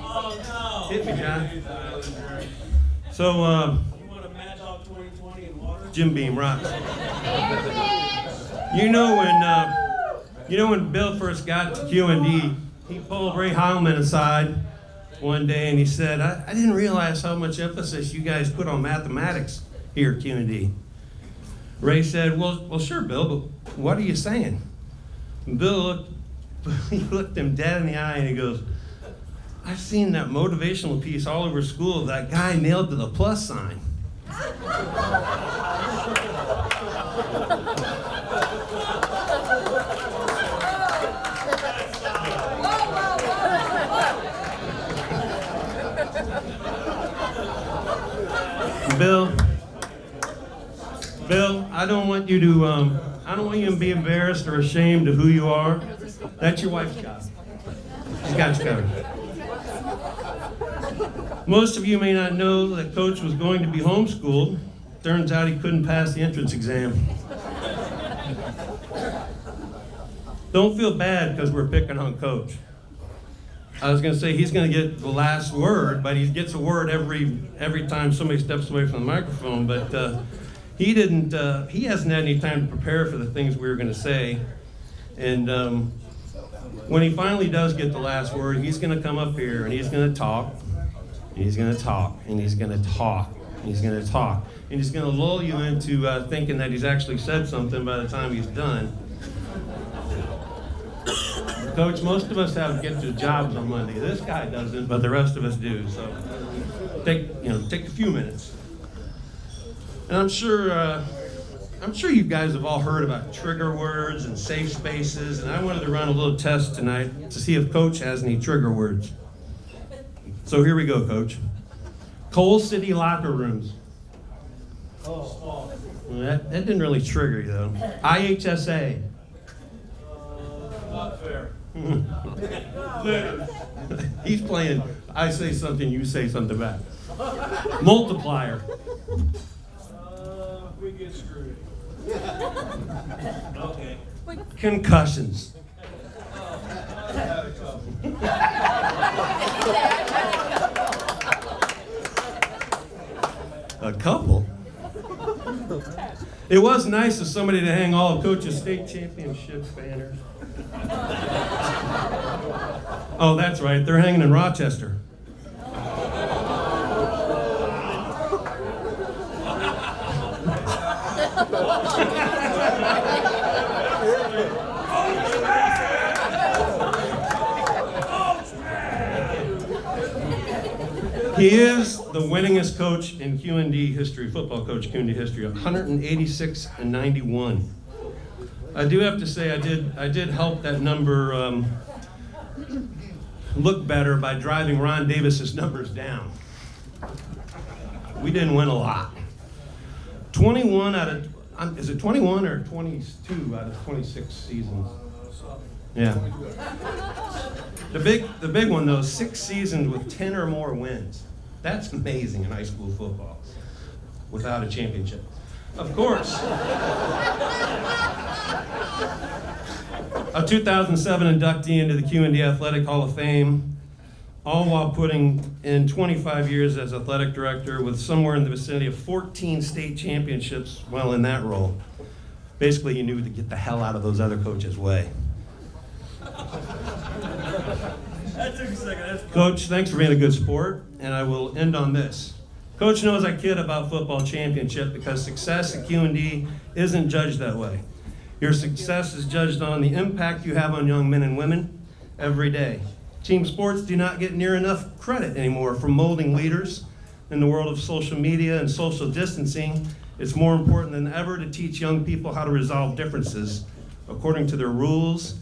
F: Oh, no.
G: Hit me, John. So,
F: You want to match out 2020 in water?
G: Jim Beam rocks. You know when Bill first got to QND, he pulled Ray Heilman aside one day and he said, I didn't realize how much emphasis you guys put on mathematics here at QND. Ray said, well, sure, Bill, but what are you saying? And Bill looked him dead in the eye and he goes, I've seen that motivational piece all over school, that guy nailed to the plus sign. Bill, I don't want you to be embarrassed or ashamed of who you are. That's your wife's job. She's got you covered. Most of you may not know that Coach was going to be homeschooled. Turns out he couldn't pass the entrance exam. Don't feel bad because we're picking on Coach. I was going to say he's going to get the last word, but he gets a word every time somebody steps away from the microphone. But he hasn't had any time to prepare for the things we were going to say. And when he finally does get the last word, he's going to come up here and he's going to talk. And he's going to talk, and he's going to talk, and he's going to talk. And he's going to lull you into thinking that he's actually said something by the time he's done. Coach, most of us have to get to jobs on Monday. This guy doesn't, but the rest of us do. So take a few minutes. And I'm sure you guys have all heard about trigger words and safe spaces, and I wanted to run a little test tonight to see if Coach has any trigger words. So here we go, Coach. Coal City locker rooms. Well, that didn't really trigger you, though. IHSA.
F: Not fair.
G: He's playing, I say something, you say something back. Multiplier.
F: We get screwed. Okay.
G: Concussions. A couple. It was nice of somebody to hang all of Coach's state championship banners. Oh, that's right. They're hanging in Rochester. He is the winningest coach in QND history, football coach QND history, 186-91. I do have to say I did help that number look better by driving Ron Davis's numbers down. We didn't win a lot. 21 out of, is it 21 or 22 out of 26 seasons? Yeah. The big one though, 6 seasons with 10 or more wins. That's amazing in high school football without a championship. Of course. A 2007 inductee into the QND Athletic Hall of Fame. all while putting in 25 years as athletic director with somewhere in the vicinity of 14 state championships while in that role. Basically, he knew to get the hell out of those other coaches' way. Coach, thanks for being a good sport, and I will end on this. Coach knows I kid about football championship because success at QD isn't judged that way. Your success is judged on the impact you have on young men and women every day. Team sports do not get near enough credit anymore for molding leaders. In the world of social media and social distancing, it's more important than ever to teach young people how to resolve differences according to their rules,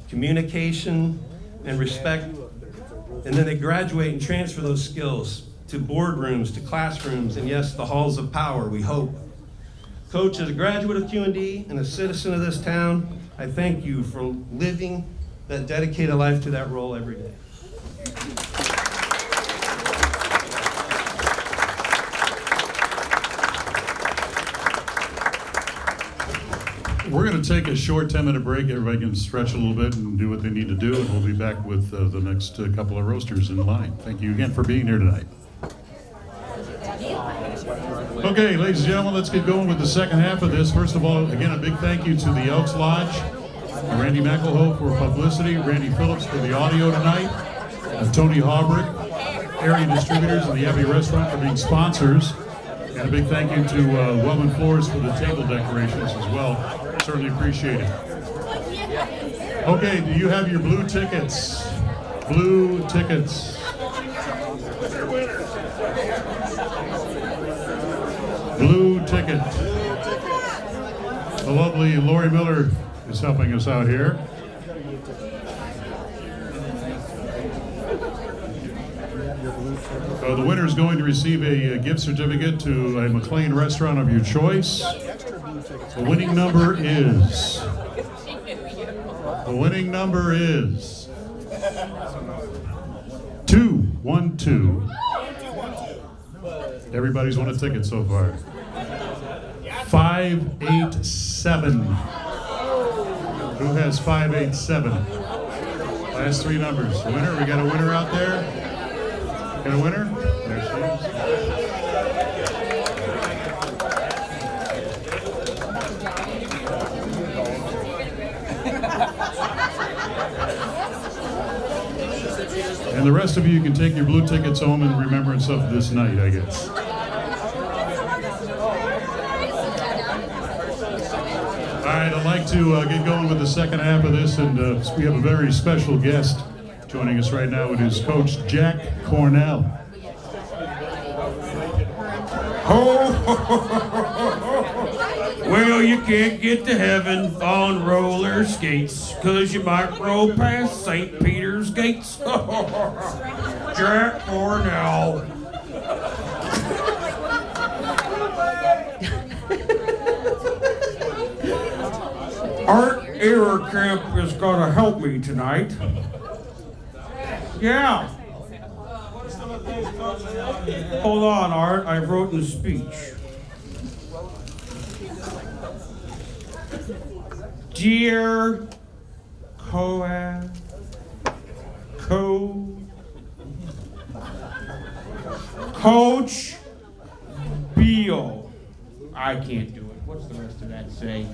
G: communication, and respect. And then they graduate and transfer those skills to boardrooms, to classrooms, and yes, the halls of power, we hope. Coach, as a graduate of QD and a citizen of this town, I thank you for living that dedicated life to that role every day.
A: We're going to take a short 10-minute break. Everybody can stretch a little bit and do what they need to do, and we'll be back with the next couple of roasters in line. Thank you again for being here tonight. Okay, ladies and gentlemen, let's get going with the second half of this. First of all, again, a big thank you to the Elks Lodge, Randy McElhoe for publicity, Randy Phillips for the audio tonight, Tony Haubrick, area distributors, and the Abbey Restaurant for being sponsors. And a big thank you to Wellman Floors for the table decorations as well. Certainly appreciate it. Okay, do you have your blue tickets? Blue tickets. Blue ticket. The lovely Lori Miller is helping us out here. The winner is going to receive a gift certificate to a McLean restaurant of your choice. The winning number is 212. Everybody's won a ticket so far. 587. Who has 587? Last three numbers. Winner, we got a winner out there? Got a winner? There she is. And the rest of you can take your blue tickets home in remembrance of this night, I guess. All right, I'd like to get going with the second half of this, and we have a very special guest joining us right now. It is Coach Jack Cornell.
D: Well, you can't get to heaven on roller skates, 'cause you might roll past St. Peter's gates. Jack Cornell. Art Error Camp is gonna help me tonight. Yeah. Hold on, Art. I wrote the speech. Dear Coach Beal. I can't do it. What's the rest of that say?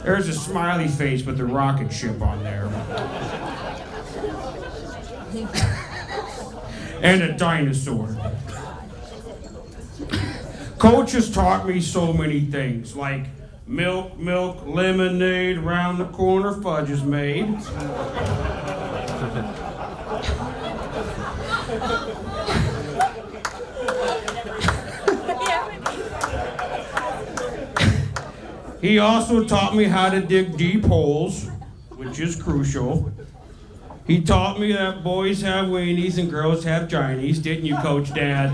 D: There's a smiley face with the rocket ship on there. And a dinosaur. Coach has taught me so many things, like milk, lemonade, round the corner fudge is made. He also taught me how to dig deep holes, which is crucial. He taught me that boys have weenies and girls have ginies, didn't you, Coach Dad?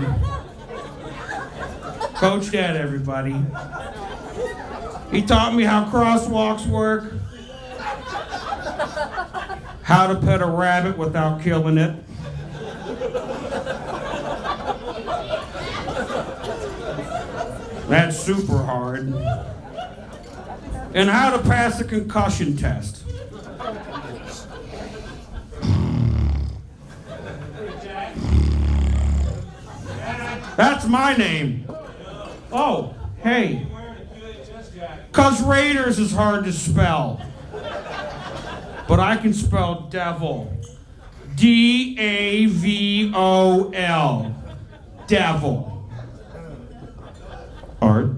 D: Coach Dad, everybody. He taught me how crosswalks work, how to pet a rabbit without killing it. That's super hard. And how to pass a concussion test. That's my name. Oh, hey. Because Raiders is hard to spell. But I can spell devil. D-A-V-O-L. Devil. Art?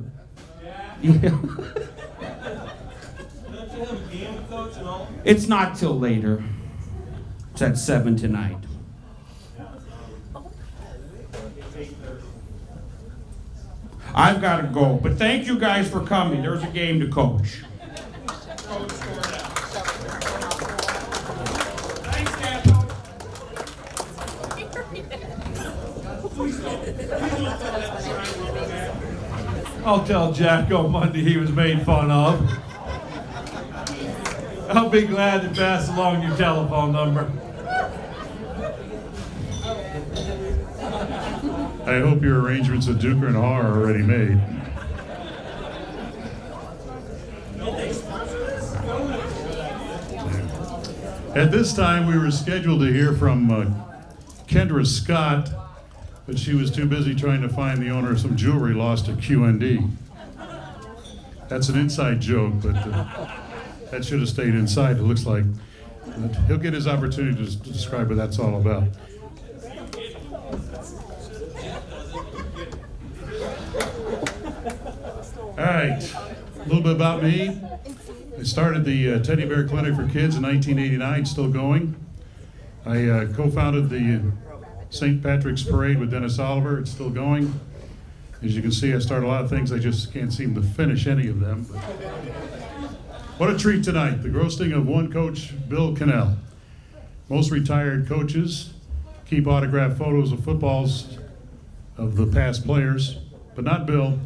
D: Yeah. It's not till later. It's at 7 tonight. I've got to go, but thank you guys for coming. There's a game to coach.
E: I'll tell Jack on Monday he was made fun of. I'll be glad to pass along your telephone number.
A: I hope your arrangements at Duker and Har are already made. At this time, we were scheduled to hear from Kendra Scott, but she was too busy trying to find the owner of some jewelry lost at QND. That's an inside joke, but that should have stayed inside, it looks like. But he'll get his opportunity to describe what that's all about. All right, a little bit about me. I started the Teddy Bear Clinic for Kids in 1989, still going. I co-founded the St. Patrick's Parade with Dennis Oliver, it's still going. As you can see, I started a lot of things, I just can't seem to finish any of them. But what a treat tonight, the roasting of one coach, Bill Cannell. Most retired coaches keep autographed photos of footballs of the past players, but not Bill.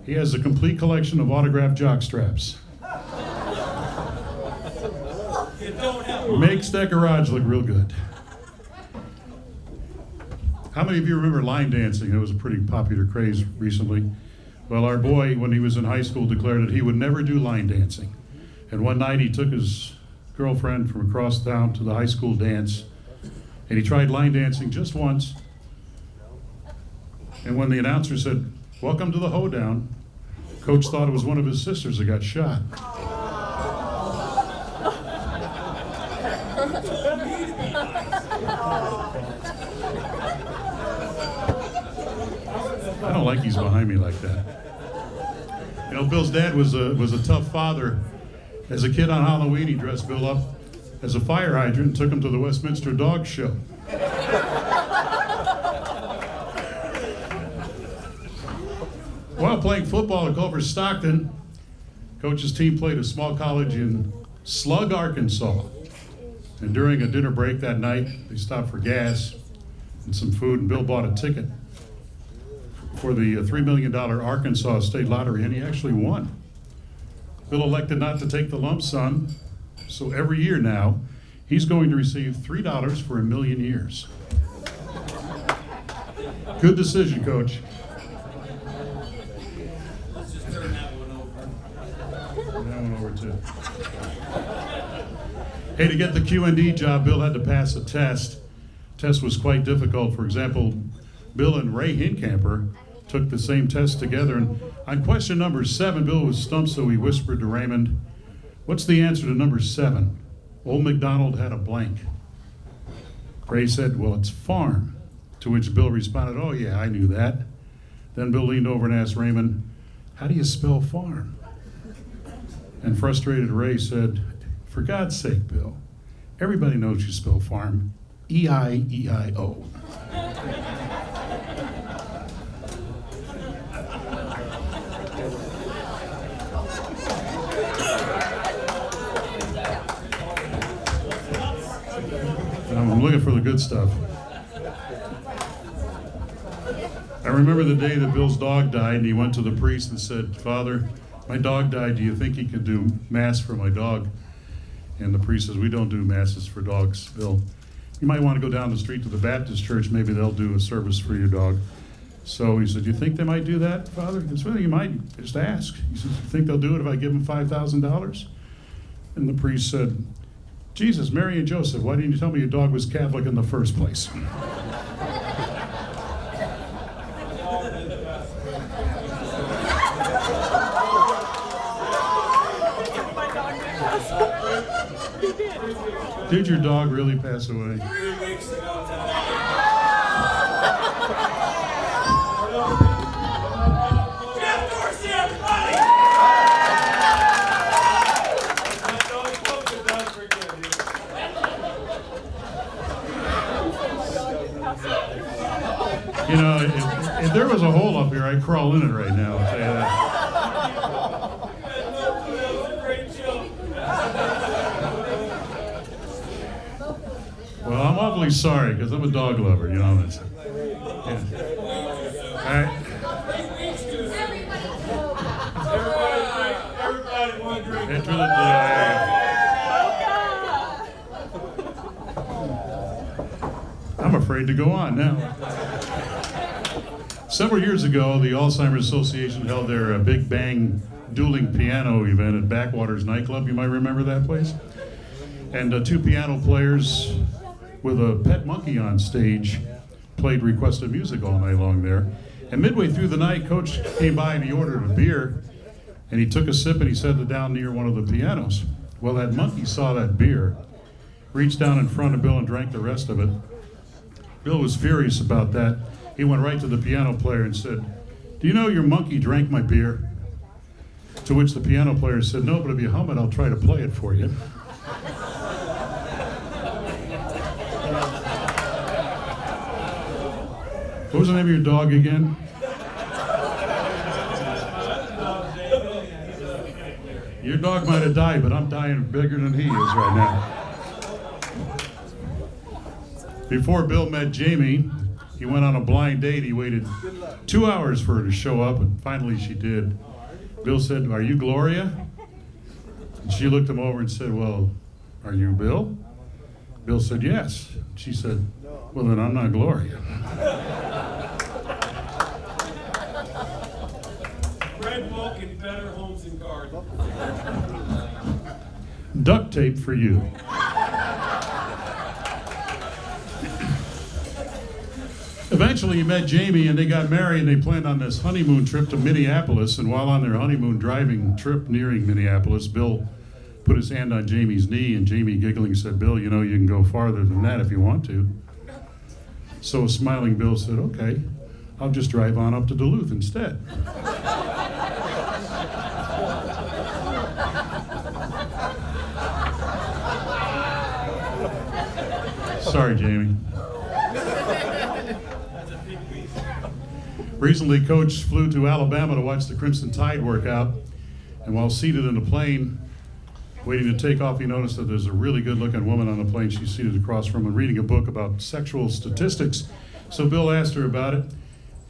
A: He has a complete collection of autographed jock straps. Makes that garage look real good. How many of you remember line dancing? It was a pretty popular craze recently. Well, our boy, when he was in high school, declared that he would never do line dancing. And one night he took his girlfriend from across town to the high school dance, and he tried line dancing just once. And when the announcer said, "Welcome to the hoedown," Coach thought it was one of his sisters that got shot. I don't like he's behind me like that. You know, Bill's dad was a tough father. As a kid on Halloween, he dressed Bill up as a fire hydrant and took him to the Westminster Dog Show. While playing football at Culver Stockton, Coach's team played a small college in Slug, Arkansas. And during a dinner break that night, they stopped for gas and some food, and Bill bought a ticket for the $3 million Arkansas State Lottery, and he actually won. Bill elected not to take the lump sum, so every year now, he's going to receive $3 for 1,000,000 years. Good decision, Coach.
F: Let's just turn that one over.
A: That one over too. Hey, to get the QND job, Bill had to pass a test. Test was quite difficult. For example, Bill and Ray Hincamper took the same test together, and on question number 7, Bill was stumped, so he whispered to Raymond, "What's the answer to number 7? Old MacDonald had a blank." Ray said, "Well, it's farm." To which Bill responded, "Oh yeah, I knew that." Then Bill leaned over and asked Raymond, "How do you spell farm?" And frustrated Ray said, "For God's sake, Bill, everybody knows you spell farm E-I-E-I-O. I'm looking for the good stuff. I remember the day that Bill's dog died, and he went to the priest and said, "Father, my dog died. Do you think he could do mass for my dog?" And the priest says, "We don't do masses for dogs, Bill. You might want to go down the street to the Baptist church. Maybe they'll do a service for your dog." So he said, "You think they might do that, Father?" He said, "Well, you might just ask." He says, "You think they'll do it if I give them $5,000? And the priest said, "Jesus, Mary and Joseph, why didn't you tell me your dog was Catholic in the first place?" Did your dog really pass away?
F: 3 weeks ago today. Jeff Dorsey, everybody!
E: Don't poke it, don't forget you.
A: You know, if there was a hole up here, I'd crawl in it right now, I'll tell you that.
F: That was a great show.
A: Well, I'm awfully sorry, because I'm a dog lover, you know. That's, yeah. All right.
E: Everybody one drink.
A: Enter the day. I'm afraid to go on now. Several years ago, the Alzheimer's Association held their Big Bang dueling piano event at Backwaters nightclub. You might remember that place. And two piano players with a pet monkey on stage played requested music all night long there. And midway through the night, Coach came by and he ordered a beer. And he took a sip and he set it down near one of the pianos. Well, that monkey saw that beer, reached down in front of Bill and drank the rest of it. Bill was furious about that. He went right to the piano player and said, "Do you know your monkey drank my beer?" To which the piano player said, "No, but if you hum it, I'll try to play it for you." What was the name of your dog again? Your dog might have died, but I'm dying bigger than he is right now. Before Bill met Jamie, he went on a blind date. He waited 2 hours for her to show up, and finally she did. Bill said, "Are you Gloria?" And she looked him over and said, "Well, are you Bill?" Bill said, "Yes." She said, "Well, then I'm not Gloria."
F: Red Book and Better Homes and Gardens.
A: Duct tape for you. Eventually he met Jamie and they got married and they planned on this honeymoon trip to Minneapolis. And while on their honeymoon driving trip nearing Minneapolis, Bill put his hand on Jamie's knee and Jamie giggling said, "Bill, you know you can go farther than that if you want to." So smiling Bill said, "Okay, I'll just drive on up to Duluth instead." Sorry, Jamie. Recently, Coach flew to Alabama to watch the Crimson Tide work out, and while seated in the plane, waiting to take off, he noticed that there's a really good-looking woman on the plane she's seated across from and reading a book about sexual statistics. So Bill asked her about it,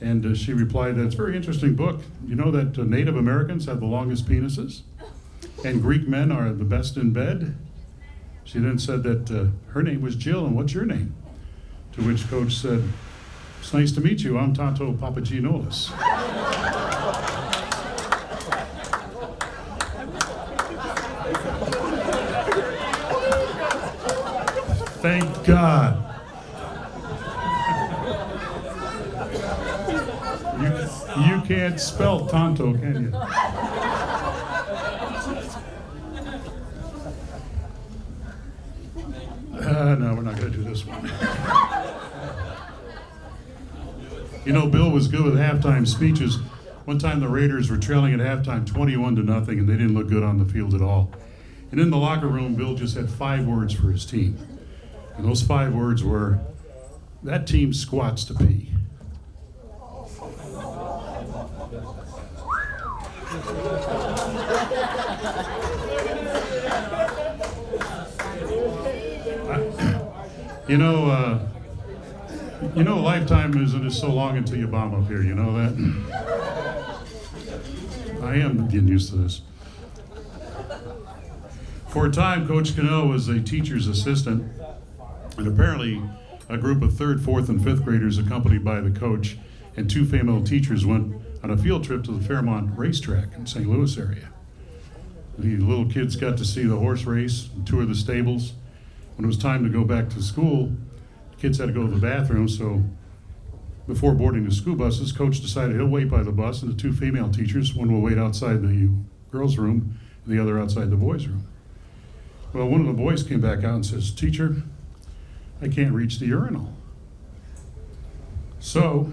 A: and she replied that it's a very interesting book. You know that Native Americans have the longest penises, and Greek men are the best in bed? She then said that her name was Jill, and what's your name? To which Coach said, "It's nice to meet you. I'm Tonto Papaginolis." Thank God. You can't spell Tonto, can you? No, we're not going to do this one. You know, Bill was good with halftime speeches. One time the Raiders were trailing at halftime 21-0, and they didn't look good on the field at all. And in the locker room, Bill just had 5 words for his team. And those 5 words were, "That team squats to pee." You know, lifetime isn't so long until you bomb up here. You know that? I am getting used to this. For a time, Coach Cano was a teacher's assistant, and apparently a group of 3rd, 4th, and 5th graders accompanied by the coach and 2 female teachers went on a field trip to the Fairmont racetrack in St. Louis area. The little kids got to see the horse race and tour the stables. When it was time to go back to school, the kids had to go to the bathroom, so before boarding the school buses, Coach decided he'll wait by the bus, and the 2 female teachers, one will wait outside the girls' room, and the other outside the boys' room. Well, one of the boys came back out and says, "Teacher, I can't reach the urinal." So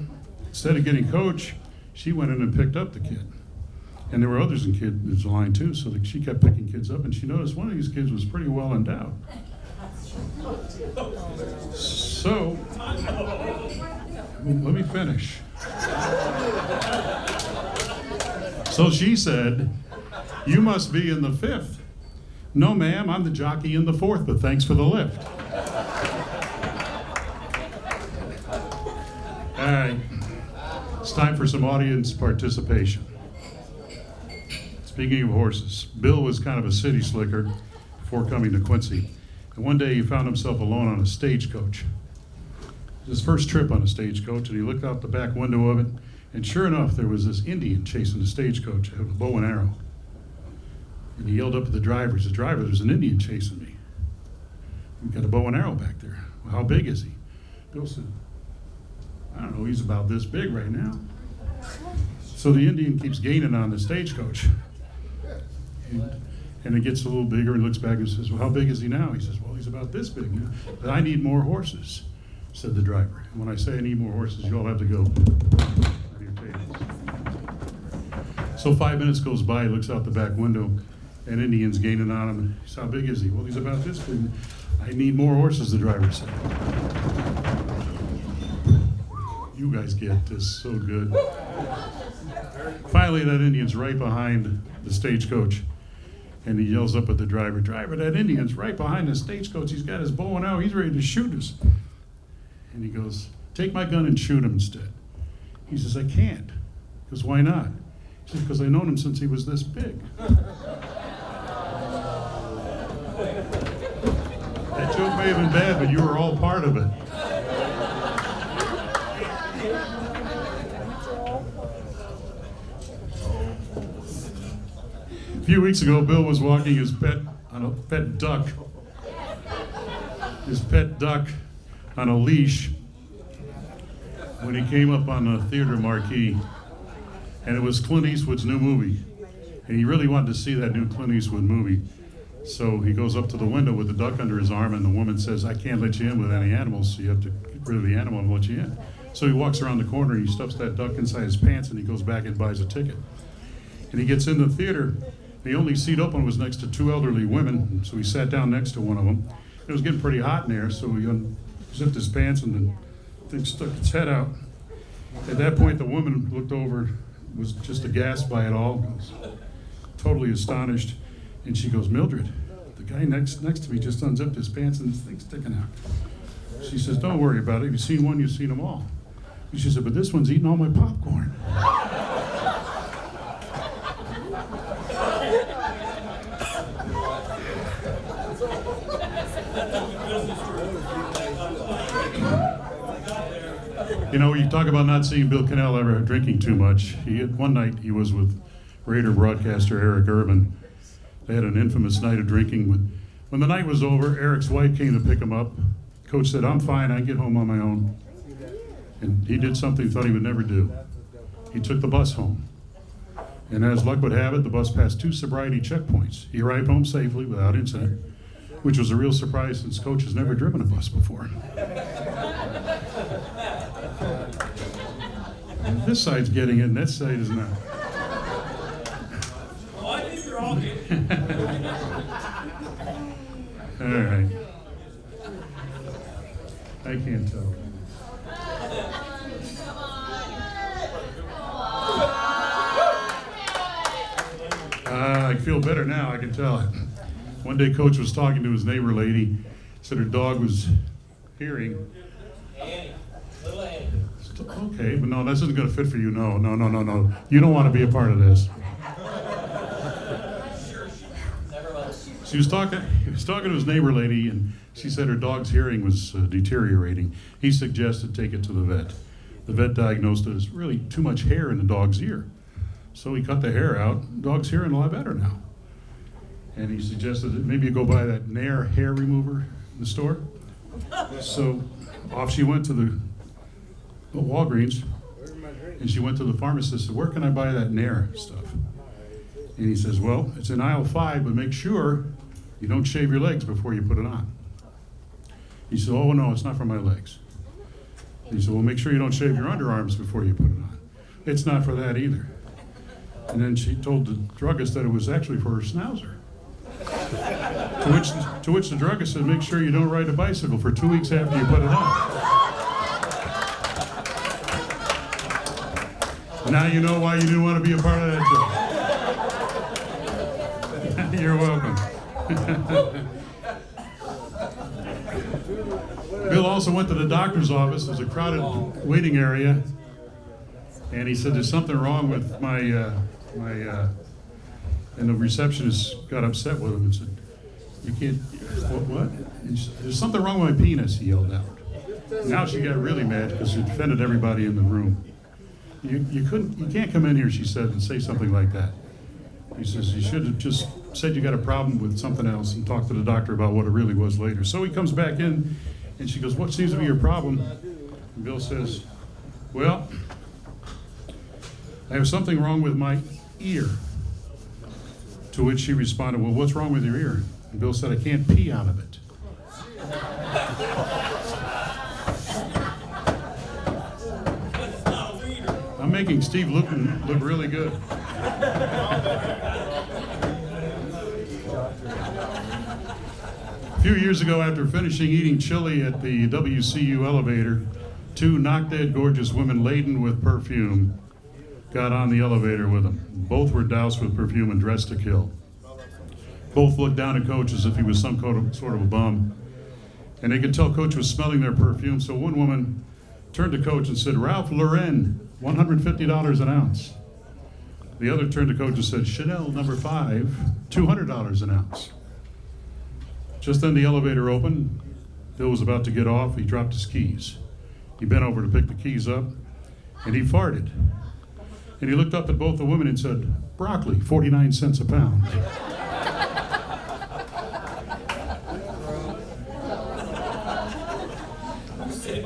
A: instead of getting coach, she went in and picked up the kid. And there were others in the line too, so she kept picking kids up, and she noticed one of these kids was pretty well endowed. So, let me finish. So she said, "You must be in the 5th. "No, ma'am, I'm the jockey in the 4th, but thanks for the lift." All right, it's time for some audience participation. Speaking of horses, Bill was kind of a city slicker before coming to Quincy. And one day he found himself alone on a stagecoach. His first trip on a stagecoach, and he looked out the back window of it, and sure enough, there was this Indian chasing the stagecoach with a bow and arrow. And he yelled up at the driver, he said, "Driver, there's an Indian chasing me. We've got a bow and arrow back there." "Well, how big is he?" Bill said, "I don't know, he's about this big right now." So the Indian keeps gaining on the stagecoach. And it gets a little bigger, and looks back and says, "Well, how big is he now?" He says, "Well, he's about this big now. But I need more horses," said the driver. And when I say I need more horses, you all have to go at your tables. So 5 minutes goes by, he looks out the back window, and Indian's gaining on him. He says, "How big is he?" "Well, he's about this big." "I need more horses," the driver said. You guys get this so good. Finally, that Indian's right behind the stagecoach. And he yells up at the driver, "Driver, that Indian's right behind the stagecoach. He's got his bow and arrow. He's ready to shoot us." And he goes, "Take my gun and shoot him instead." He says, "I can't." He goes, "Why not?" He says, "Because I've known him since he was this big." That joke may have been bad, but you were all part of it. A few weeks ago, Bill was walking his pet duck on a leash when he came up on the theater marquee, and it was Clint Eastwood's new movie, and he really wanted to see that new Clint Eastwood movie. So he goes up to the window with the duck under his arm, and the woman says, "I can't let you in with any animals, so you have to get rid of the animal and let you in." So he walks around the corner, he stuffs that duck inside his pants, and he goes back and buys a ticket. And he gets in the theater. The only seat open was next to two elderly women, so he sat down next to one of them. It was getting pretty hot in there, so he unzipped his pants and the thing stuck its head out. At that point, the woman looked over, was just aghast by it all, was totally astonished, and she goes, "Mildred, the guy next to me just unzipped his pants and this thing's sticking out." She says, "Don't worry about it. If you've seen one, you've seen them all." She said, "But this one's eating all my popcorn." You know, you talk about not seeing Bill Cannell ever drinking too much. One night he was with Raider broadcaster Eric Urban. They had an infamous night of drinking. When the night was over, Eric's wife came to pick him up. Coach said, "I'm fine, I can get home on my own." And he did something he thought he would never do. He took the bus home. And as luck would have it, the bus passed 2 sobriety checkpoints. He arrived home safely without incident, which was a real surprise since Coach has never driven a bus before. And this side's getting it, and that side is not.
F: Well, I think you're all getting it.
A: All right. I can't tell. I feel better now, I can tell it. One day Coach was talking to his neighbor lady, said her dog was hearing.
F: Annie, little Annie.
A: Okay, but no, this isn't going to fit for you. No. You don't want to be a part of this. He was talking to his neighbor lady, and she said her dog's hearing was deteriorating. He suggested take it to the vet. The vet diagnosed it as really too much hair in the dog's ear. So he cut the hair out. The dog's hearing a lot better now. And he suggested that maybe you go buy that Nair hair remover in the store. So off she went to the Walgreens, and she went to the pharmacist and said, "Where can I buy that Nair stuff?" And he says, "Well, it's in aisle 5, but make sure You don't shave your legs before you put it on. He said, oh no, it's not for my legs. He said, well, make sure you don't shave your underarms before you put it on. It's not for that either. And then she told the druggist that it was actually for her schnauzer. To which the druggist said, make sure you don't ride a bicycle for 2 weeks after you put it on. Now you know why you didn't want to be a part of that joke. You're welcome. Bill also went to the doctor's office. There's a crowded waiting area. And he said, there's something wrong with my and the receptionist got upset with him and said, you can't, what? And she said, there's something wrong with my penis, he yelled out. Now she got really mad because she offended everybody in the room. You can't come in here, she said, and say something like that. He says, you should have just said you got a problem with something else and talk to the doctor about what it really was later. So he comes back in and she goes, what seems to be your problem? And Bill says, well, I have something wrong with my ear. To which she responded, well, what's wrong with your ear? And Bill said, I can't pee out of it. I'm making Steve Luton look really good. A few years ago, after finishing eating chili at the WCU elevator, two knock-dead gorgeous women laden with perfume got on the elevator with him. Both were doused with perfume and dressed to kill. Both looked down at Coach as if he was some sort of a bum. And they could tell Coach was smelling their perfume, so one woman turned to Coach and said, Ralph Lauren, $150 an ounce. The other turned to Coach and said, Chanel number 5, $200 an ounce. Just then the elevator opened. Bill was about to get off. He dropped his keys. He bent over to pick the keys up, and he farted. And he looked up at both the women and said, broccoli, 49 cents a pound.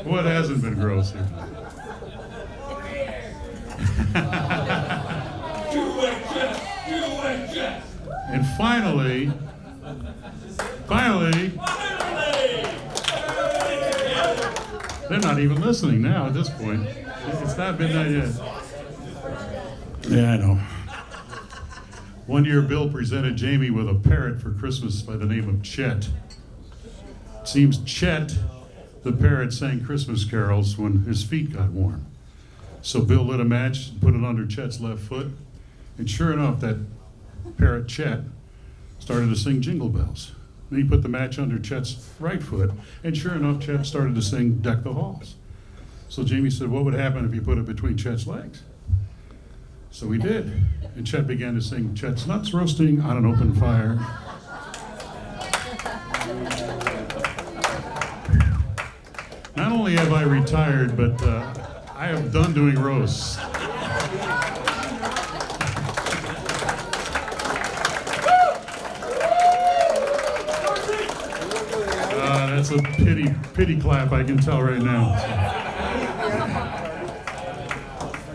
A: What hasn't been gross here? And finally, they're not even listening now at this point. It's not midnight yet. Yeah, I know. One year, Bill presented Jamie with a parrot for Christmas by the name of Chet. It seems Chet, the parrot, sang Christmas carols when his feet got warm. So Bill lit a match and put it under Chet's left foot. And sure enough, that parrot Chet started to sing Jingle Bells. And he put the match under Chet's right foot. And sure enough, Chet started to sing Deck the Halls. So Jamie said, what would happen if you put it between Chet's legs? So he did. And Chet began to sing Chet's Nuts Roasting on an Open Fire. Not only have I retired, but I am done doing roasts. That's a pity clap, I can tell right now.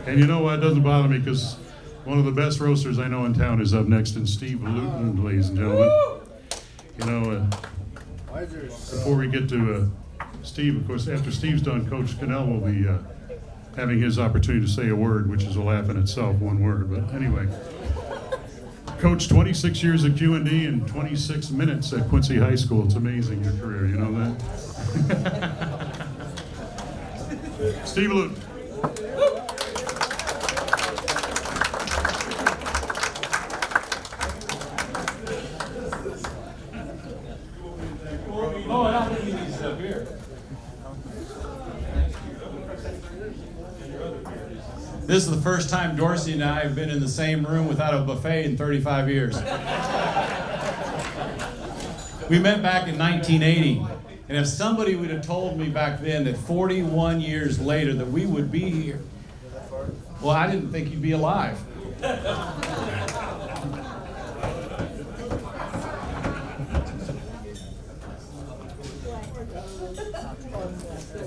A: And you know what? It doesn't bother me because one of the best roasters I know in town is up next, and Steve Luton, ladies and gentlemen. You know, before we get to Steve, of course, after Steve's done, Coach Cannell will be having his opportunity to say a word, which is a laugh in itself, one word. But anyway, Coach, 26 years at QND and 26 minutes at Quincy High School. It's amazing, your career, you know that? Steve Luton.
H: This is the first time Dorsey and I have been in the same room without a buffet in 35 years. We met back in 1980, and if somebody would have told me back then that 41 years later that we would be here, well, I didn't think you'd be alive.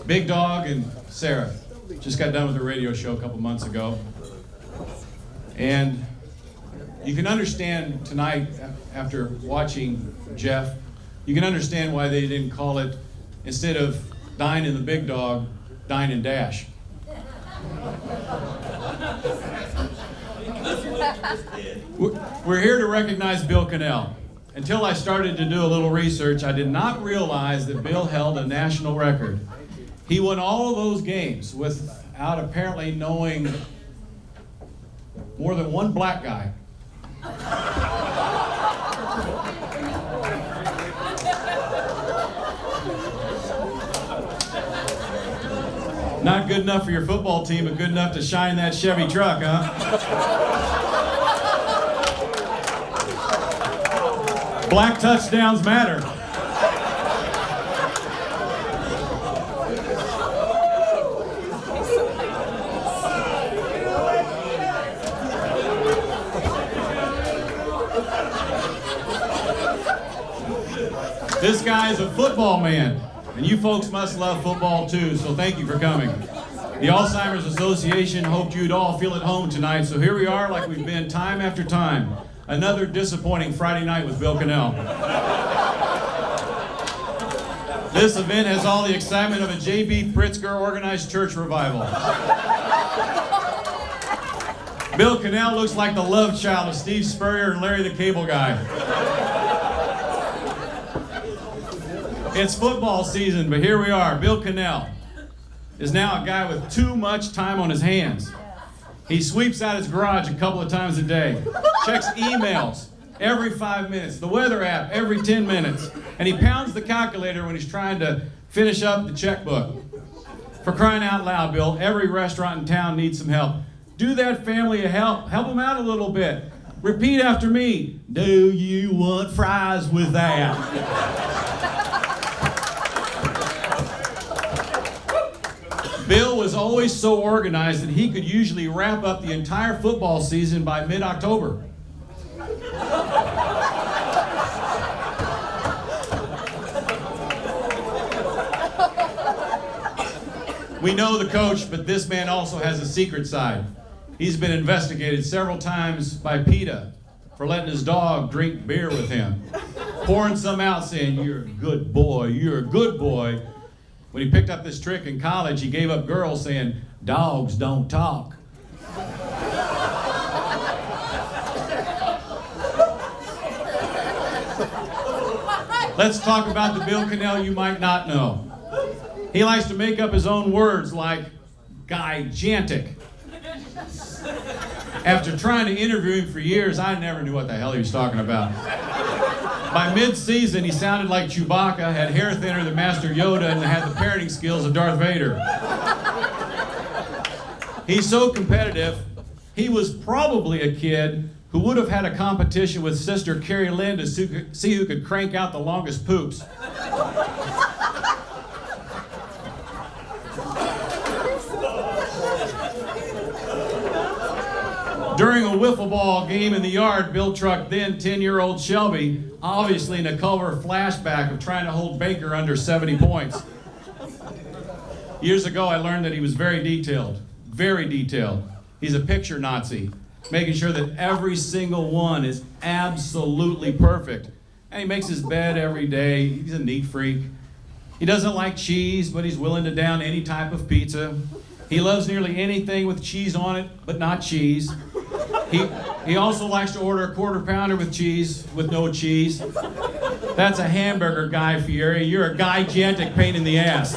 H: Big Dog and Sarah just got done with a radio show a couple months ago. And you can understand tonight, after watching Jeff, you can understand why they didn't call it, instead of Dine in the Big Dog, Dine and Dash. We're here to recognize Bill Cannell. Until I started to do a little research, I did not realize that Bill held a national record. He won all of those games without apparently knowing more than one black guy. Not good enough for your football team, but good enough to shine that Chevy truck, huh? Black touchdowns matter. This guy is a football man, and you folks must love football too, so thank you for coming. The Alzheimer's Association hoped you'd all feel at home tonight, so here we are like we've been time after time. Another disappointing Friday night with Bill Cannell. This event has all the excitement of a J.B. Pritzker organized church revival. Bill Cannell looks like the love child of Steve Spurrier and Larry the Cable Guy. It's football season, but here we are. Bill Cannell is now a guy with too much time on his hands. He sweeps out his garage a couple of times a day, checks emails every 5 minutes, the weather app every 10 minutes, and he pounds the calculator when he's trying to finish up the checkbook. For crying out loud, Bill, every restaurant in town needs some help. Do that family a help. Help them out a little bit. Repeat after me. Do you want fries with that? Bill was always so organized that he could usually wrap up the entire football season by mid-October. We know the coach, but this man also has a secret side. He's been investigated several times by PETA for letting his dog drink beer with him, pouring some out saying, "You're a good boy, you're a good boy." When he picked up this trick in college, he gave up girls saying, "Dogs don't talk." Let's talk about the Bill Cannell you might not know. He likes to make up his own words like gigantic. After trying to interview him for years, I never knew what the hell he was talking about. By mid-season, he sounded like Chewbacca, had hair thinner than Master Yoda, and had the parenting skills of Darth Vader. He's so competitive, he was probably a kid who would have had a competition with Sister Carrie Lynn to see who could crank out the longest poops. During a wiffle ball game in the yard, Bill trucked then 10-year-old Shelby, obviously in a Culver flashback of trying to hold Baker under 70 points. Years ago, I learned that he was very detailed, very detailed. He's a picture Nazi, making sure that every single one is absolutely perfect. And he makes his bed every day. He's a neat freak. He doesn't like cheese, but he's willing to down any type of pizza. He loves nearly anything with cheese on it, but not cheese. He also likes to order a quarter pounder with cheese, with no cheese. That's a hamburger, Guy Fieri. You're a gigantic pain in the ass.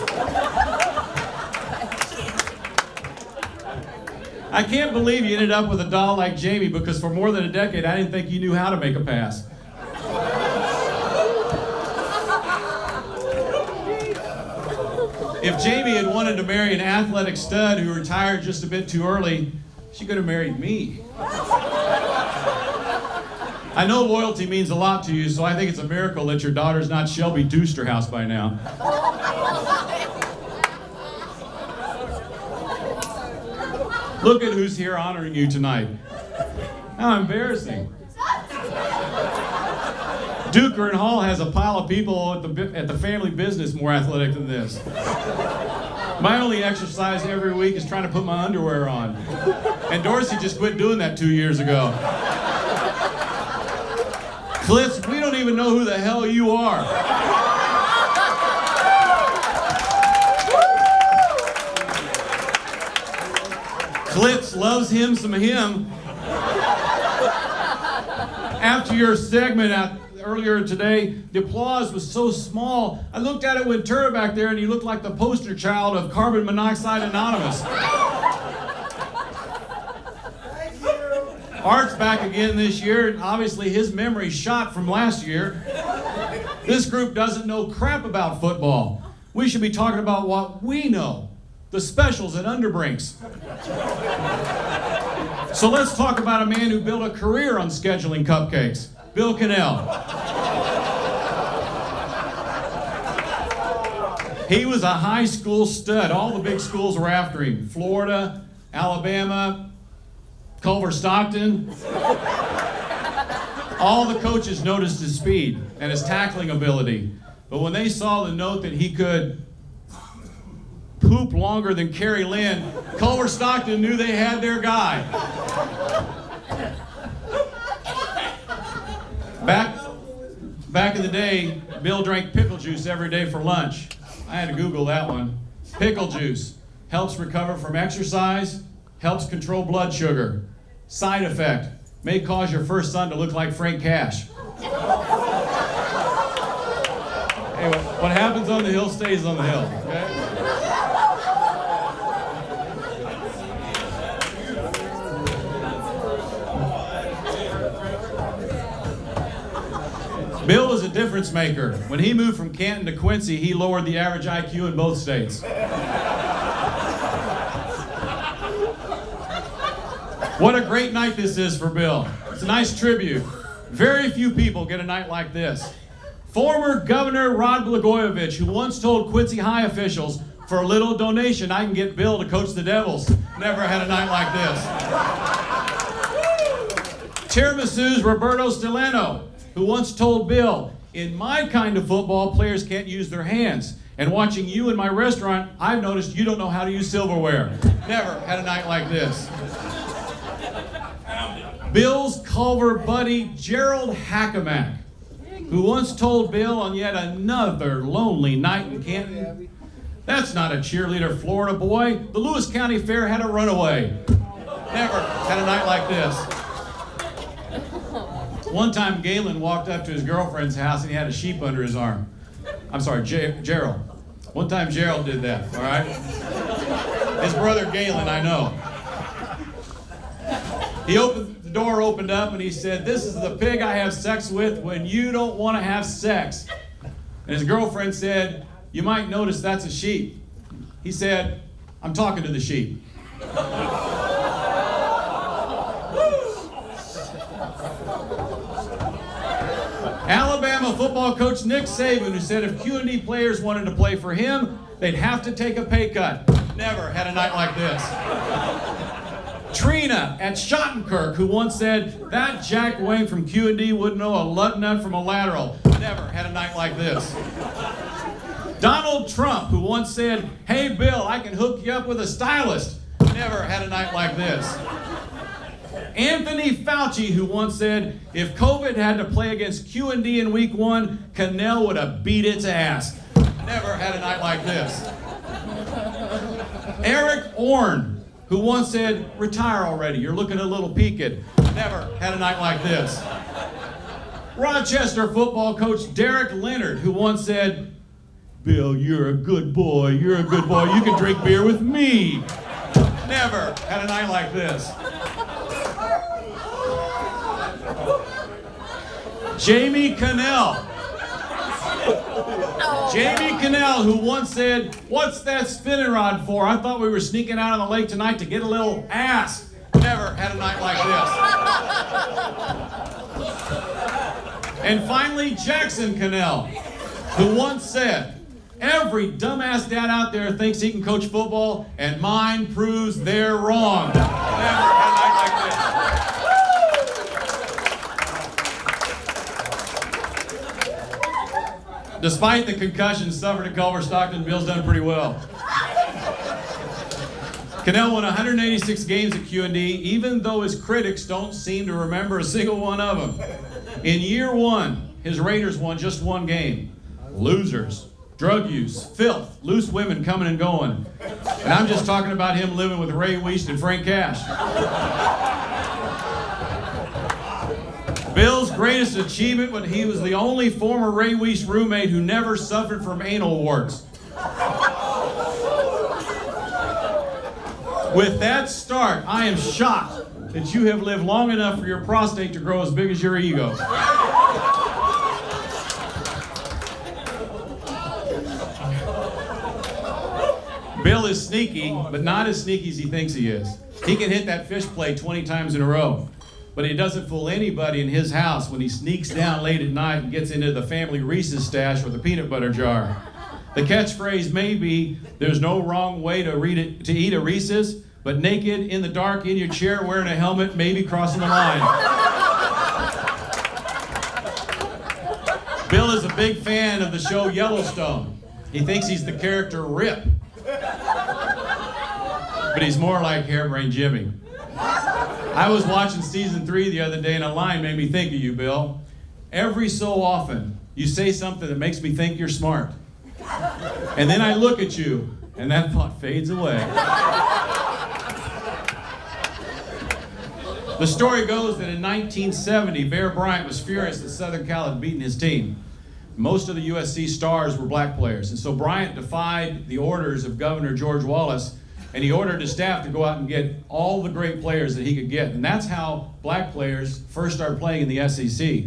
H: I can't believe you ended up with a doll like Jamie, because for more than a decade, I didn't think you knew how to make a pass. If Jamie had wanted to marry an athletic stud who retired just a bit too early, she could have married me. I know loyalty means a lot to you, so I think it's a miracle that your daughter's not Shelby Doosterhouse by now. Look at who's here honoring you tonight. How embarrassing. Duker and Hall has a pile of people at the family business more athletic than this. My only exercise every week is trying to put my underwear on. And Dorsey just quit doing that 2 years ago. Klitz, we don't even know who the hell you are. Klitz loves him some him. After your segment earlier today, the applause was so small. I looked at it with Turner back there, and he looked like the poster child of Carbon Monoxide Anonymous. Art's back again this year, and obviously his memory's shot from last year. This group doesn't know crap about football. We should be talking about what we know, the specials at Underbrinks. So let's talk about a man who built a career on scheduling cupcakes, Bill Cannell. He was a high school stud. All the big schools were after him. Florida, Alabama, Culver Stockton. All the coaches noticed his speed and his tackling ability. But when they saw the note that he could poop longer than Kerry Lynn, Culver Stockton knew they had their guy. Back in the day, Bill drank pickle juice every day for lunch. I had to Google that one. Pickle juice helps recover from exercise, helps control blood sugar. Side effect, may cause your first son to look like Frank Cash. Hey, what happens on the hill stays on the hill, okay? Bill was a difference maker. When he moved from Canton to Quincy, he lowered the average IQ in both states. What a great night this is for Bill. It's a nice tribute. Very few people get a night like this. Former Governor Rod Blagojevich, who once told Quincy High officials, for a little donation, I can get Bill to coach the Devils. Never had a night like this. Tiramisu's Roberto Stilano, who once told Bill, in my kind of football, players can't use their hands. And watching you in my restaurant, I've noticed you don't know how to use silverware. Never had a night like this. Bill's Culver buddy, Gerald Hackamack, who once told Bill on yet another lonely night in Canton, that's not a cheerleader Florida boy. The Lewis County Fair had a runaway. Never had a night like this. One time Galen walked up to his girlfriend's house and he had a sheep under his arm. I'm sorry, Gerald. One time Gerald did that, all right? His brother Galen, I know. The door opened up and he said, this is the pig I have sex with when you don't want to have sex. And his girlfriend said, you might notice that's a sheep. He said, I'm talking to the sheep. Alabama football coach Nick Saban, who said if Q&D players wanted to play for him, they'd have to take a pay cut. Never had a night like this. Trina at Schottenkirk, who once said, that Jack Wayne from Q&D wouldn't know a lug nut from a lateral. Never had a night like this. Donald Trump, who once said, hey Bill, I can hook you up with a stylist. Never had a night like this. Anthony Fauci, who once said, if COVID had to play against Q&D in week 1, Cannell would have beat its ass. Never had a night like this. Eric Orn, who once said, retire already, you're looking a little peaked. Never had a night like this. Rochester football coach Derek Leonard, who once said, Bill, you're a good boy, you're a good boy, you can drink beer with me. Never had a night like this. Jamie Cannell. Jamie Cannell, who once said, what's that spinning rod for? I thought we were sneaking out on the lake tonight to get a little ass. Never had a night like this. And finally, Jackson Cannell, who once said, every dumbass dad out there thinks he can coach football, and mine proves they're wrong. Never had a night like this. Despite the concussion suffered at Culver Stockton, Bill's done pretty well. Cannell won 186 games at QND, even though his critics don't seem to remember a single one of them. In year one, his Raiders won just one game. Losers, drug use, filth, loose women coming and going. And I'm just talking about him living with Ray Weist and Frank Cash. Bill's greatest achievement was he was the only former Ray Weist roommate who never suffered from anal warts. With that start, I am shocked that you have lived long enough for your prostate to grow as big as your ego. Bill is sneaky, but not as sneaky as he thinks he is. He can hit that fish play 20 times in a row. But he doesn't fool anybody in his house when he sneaks down late at night and gets into the family Reese's stash with a peanut butter jar. The catchphrase may be, there's no wrong way to eat a Reese's, but naked, in the dark, in your chair, wearing a helmet, maybe crossing the line. Bill is a big fan of the show Yellowstone. He thinks he's the character Rip. But he's more like Hairbrain Jimmy. I was watching season 3 the other day and a line made me think of you, Bill. Every so often, you say something that makes me think you're smart. And then I look at you, and that thought fades away. The story goes that in 1970, Bear Bryant was furious that Southern Cal had beaten his team. Most of the USC stars were black players, and so Bryant defied the orders of Governor George Wallace, and he ordered his staff to go out and get all the great players that he could get. And that's how black players first started playing in the SEC.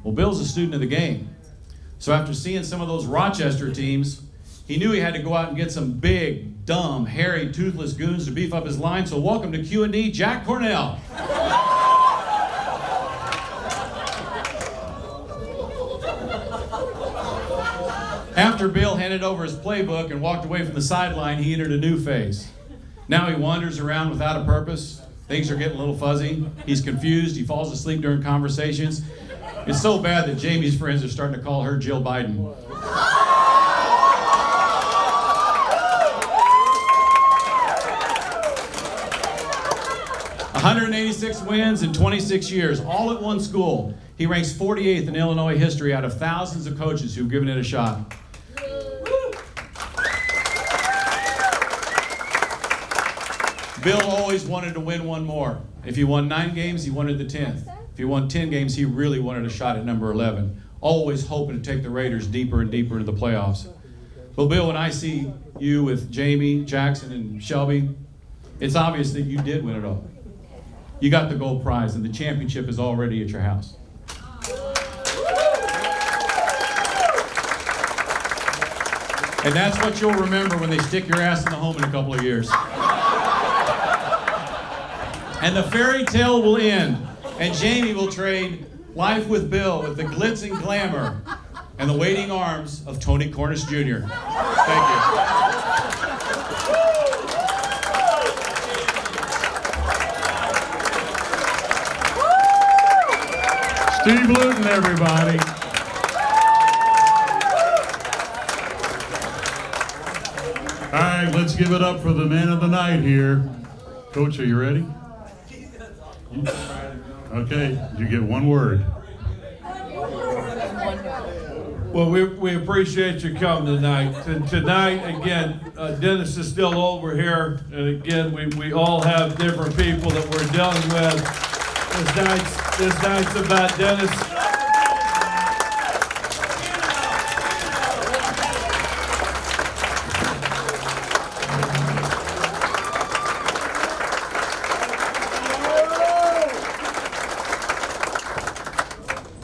H: Well, Bill's a student of the game. So after seeing some of those Rochester teams, he knew he had to go out and get some big, dumb, hairy, toothless goons to beef up his line. So welcome to QND, Jack Cornell. After Bill handed over his playbook and walked away from the sideline, he entered a new phase. Now he wanders around without a purpose. Things are getting a little fuzzy. He's confused. He falls asleep during conversations. It's so bad that Jamie's friends are starting to call her Jill Biden. 186 wins in 26 years, all at one school. He ranks 48th in Illinois history out of thousands of coaches who've given it a shot. Bill always wanted to win one more. If he won 9 games, he wanted the 10th. If he won 10 games, he really wanted a shot at number 11. Always hoping to take the Raiders deeper and deeper into the playoffs. Well, Bill, when I see you with Jamie, Jackson, and Shelby, it's obvious that you did win it all. You got the gold prize, and the championship is already at your house. And that's what you'll remember when they stick your ass in the home in a couple of years. And the fairy tale will end, and Jamie will trade life with Bill with the glitz and glamour and the waiting arms of Tony Cornish Jr. Thank you.
A: Steve Luton, everybody. All right, let's give it up for the man of the night here. Coach, are you ready? Okay, you get one word.
E: Well, we appreciate you coming tonight. Tonight, again, Dennis is still over here, and again, we all have different people that we're dealing with. This night's about Dennis.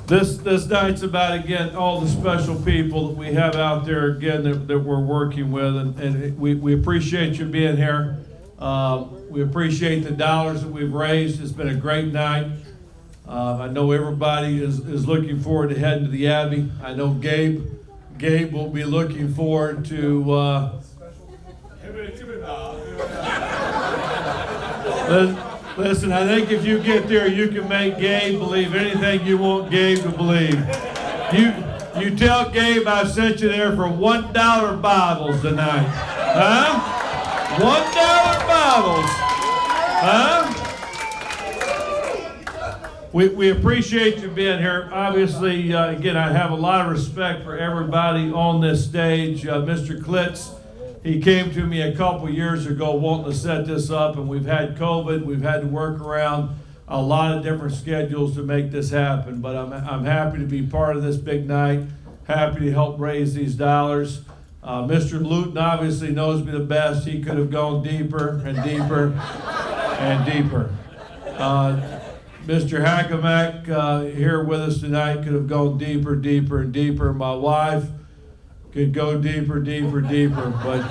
E: This night's about, again, all the special people that we have out there, again, that we're working with, and we appreciate you being here. We appreciate the dollars that we've raised. It's been a great night. I know everybody is looking forward to heading to the Abbey. I know Gabe will be looking forward to listen, I think if you get there, you can make Gabe believe anything you want Gabe to believe. You tell Gabe I sent you there for $1 Bibles tonight. Huh? $1 Bibles. Huh? We appreciate you being here. Obviously, again, I have a lot of respect for everybody on this stage. Mr. Klitz, he came to me a couple years ago wanting to set this up, and we've had COVID. We've had to work around a lot of different schedules to make this happen. But I'm happy to be part of this big night, happy to help raise these dollars. Mr. Luton obviously knows me the best. He could have gone deeper and deeper and deeper. Mr. Hackamak here with us tonight could have gone deeper, deeper, and deeper. My wife could go deeper, deeper, deeper. But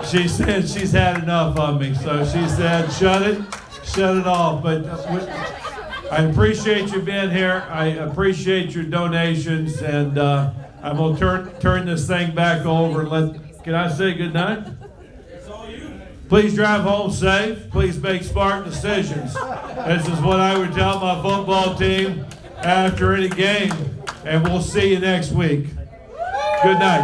E: she said she's had enough of me. So she said, shut it off. But I appreciate you being here. I appreciate your donations. And I'm going to turn this thing back over and can I say good night? Please drive home safe. Please make smart decisions. This is what I would tell my football team after any game. And we'll see you next week. Good night.